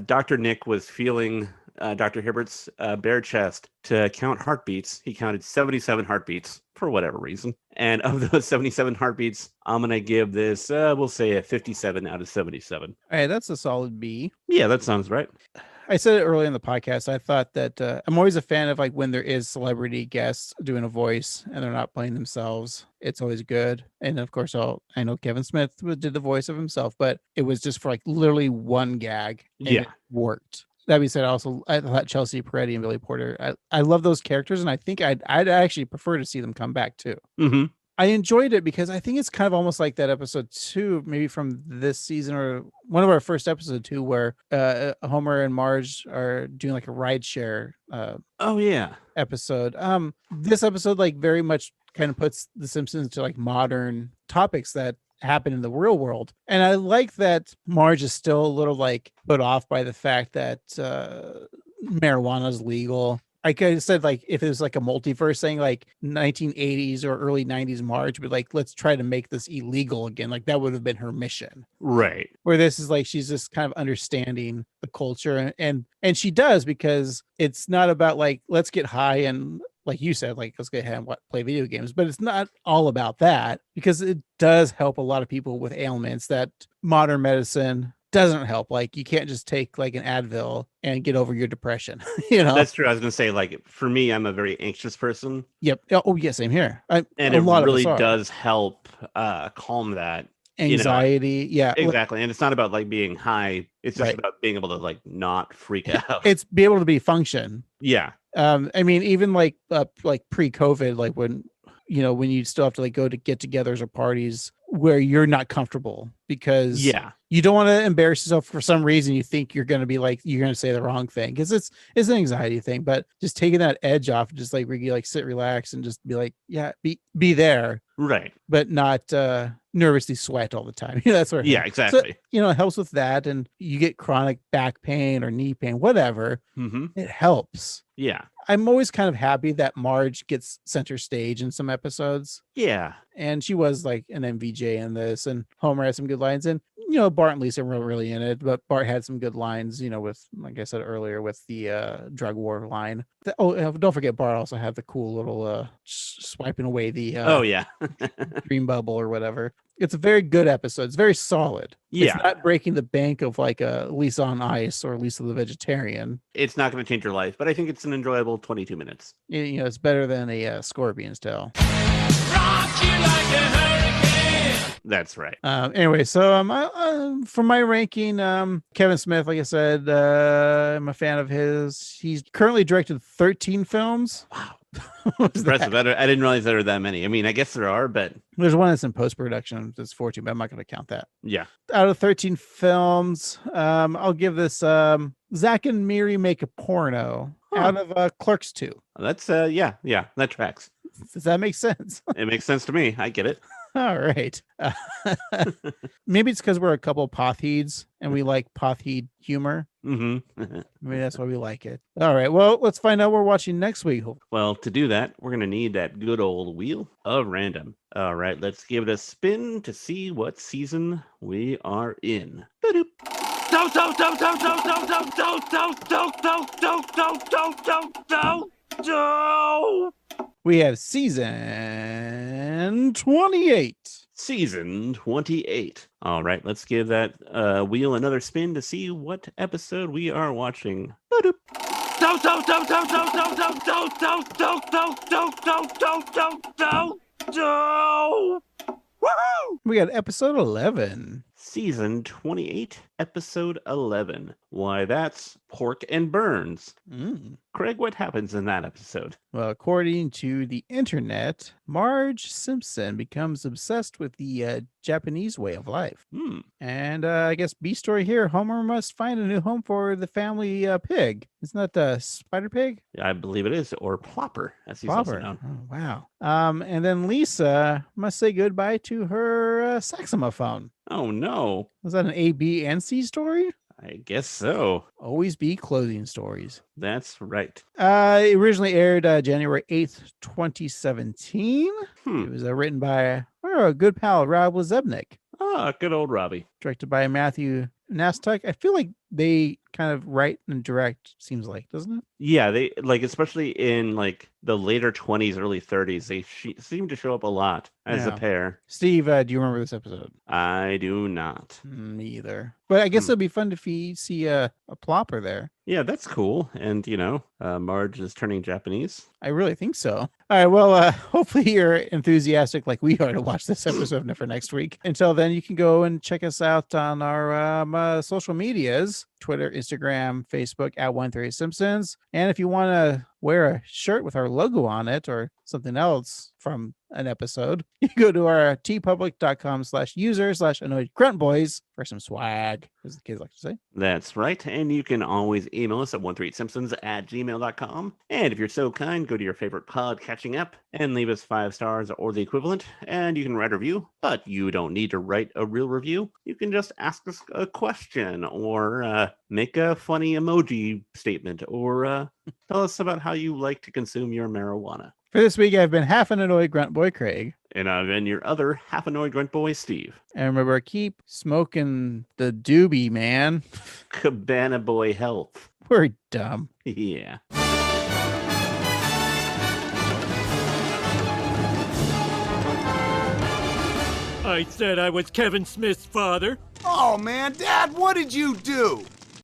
Dr. Nick was feeling Dr. Hibbert's bare chest to count heartbeats, he counted 77 heartbeats for whatever reason. And of those 77 heartbeats, I'm going to give this, we'll say a 57 out of 77. All right, that's a solid B. Yeah, that sounds right. I said it early in the podcast. I thought that I'm always a fan of like when there is celebrity guests doing a voice and they're not playing themselves. It's always good. And of course, I know Kevin Smith did the voice of himself, but it was just for like literally one gag. And yeah, it worked. That being said, I thought Chelsea Peretti and Billy Porter. I love those characters, and I think I'd actually prefer to see them come back too. Mm-hmm. I enjoyed it because I think it's kind of almost like that episode 2, maybe from this season or one of our first episode 2, where Homer and Marge are doing like a rideshare. Oh yeah, episode. This episode like very much kind of puts The Simpsons to like modern topics that happen in the real world, and I like that Marge is still a little like put off by the fact that marijuana is legal. Like I said, like if it was like a multiverse thing, like 1980s or early 90s Marge, but like let's try to make this illegal again. Like that would have been her mission, right? Where this is like she's just kind of understanding the culture, and she does, because it's not about like let's get high and like you said, like let's get ahead and play video games, but it's not all about that, because it does help a lot of people with ailments that modern medicine doesn't help. Like you can't just take like an Advil and get over your depression. You know, that's true. I was gonna say, like for me, I'm a very anxious person. Yep. Oh yeah, same here. And it really does help calm that anxiety. You know? Yeah, exactly. And it's not about like being high. It's just about being able to like not freak out. It's be able to be function. Yeah. I mean, even like pre-COVID, like when you still have to like go to get-togethers or parties where you're not comfortable because you don't want to embarrass yourself for some reason. You think you're going to be like, you're going to say the wrong thing, because it's an anxiety thing, but just taking that edge off, just like really like sit, relax, and just be like, yeah, be there. Right. But not nervously sweat all the time. That's where, yeah, exactly. So, it helps with that. And you get chronic back pain or knee pain, whatever. Mm-hmm. It helps. Yeah. I'm always kind of happy that Marge gets center stage in some episodes. Yeah. And she was like an MVJ in this, and Homer had some good lines, and Bart and Lisa weren't really in it, but Bart had some good lines, with, like I said earlier, with the drug war line. Don't forget Bart also had the cool little swiping away the dream bubble or whatever. It's a very good episode. It's very solid. Yeah. It's not breaking the bank of like a Lisa on Ice or Lisa the Vegetarian. It's not going to change your life, but I think it's an enjoyable 22 minutes. It's better than a Scorpion's Tail. That's right. Anyway, so for my ranking, Kevin Smith, like I said, I'm a fan of his. He's currently directed 13 films. Wow. Impressive. I didn't realize there were that many. I mean, I guess there are, but there's one that's in post-production. That's 14, but I'm not going to count that. Yeah. Out of 13 films, I'll give this Zach and Miri Make a Porno out of Clerks 2. That's yeah, that tracks. Does that make sense? It makes sense to me. I get it. All right. Maybe it's because we're a couple potheads and we like pothead humor. Mm-hmm. Maybe that's why we like it. All right. Well, let's find out what we're watching next week. Well, to do that, we're going to need that good old wheel of random. All right. Let's give it a spin to see what season we are in. We have season 28. Season 28. All right, let's give that wheel another spin to see what episode we are watching. We got episode 11. Season 28, episode 11. Why, that's Pork and Burns. Craig, what happens in that episode? Well, according to the internet, Marge Simpson becomes obsessed with the Japanese way of life. And I guess B story here, Homer must find a new home for the family pig. Isn't that Spider Pig? I believe it is, or Plopper, as he's also known. Oh, wow. And then Lisa must say goodbye to her saxophone. Oh, no. Was that an A, B, and C story? I guess so. Always be clothing stories. That's right. It originally aired January 8th, 2017. It was written by our good pal, Rob Lezebnik. Ah, good old Robbie. Directed by Matthew Nastuk. I feel like they kind of write and direct, seems like, doesn't it? Yeah, they like, especially in like the later 20s, early 30s, they seem to show up a lot as a pair. Steve, do you remember this episode? I do not. Me either. But I guess it'll be fun if you see a plopper there. Yeah, that's cool. And, you know, Marge is turning Japanese. I really think so. All right, well, hopefully you're enthusiastic like we are to watch this episode for next week. Until then, you can go and check us out on our social medias, Twitter, Instagram, Facebook, at 130 Simpsons. And if you want to wear a shirt with our logo on it or something else from an episode, you go to our tpublic.com/user/annoyedgruntboys for some swag, as the kids like to say. That's right. And you can always email us at 138simpsons@gmail.com. And if you're so kind, go to your favorite pod-catching app and leave us 5 stars or the equivalent. And you can write a review, but you don't need to write a real review. You can just ask us a question or make a funny emoji statement or tell us about how you like to consume your marijuana. For this week, I've been half an annoyed grunt boy, Craig. And I've been your other half annoyed grunt boy, Steve. And remember, keep smoking the doobie, man. Cabana boy health. We're dumb. Yeah. I said I was Kevin Smith's father. Oh, man, Dad, what did you do?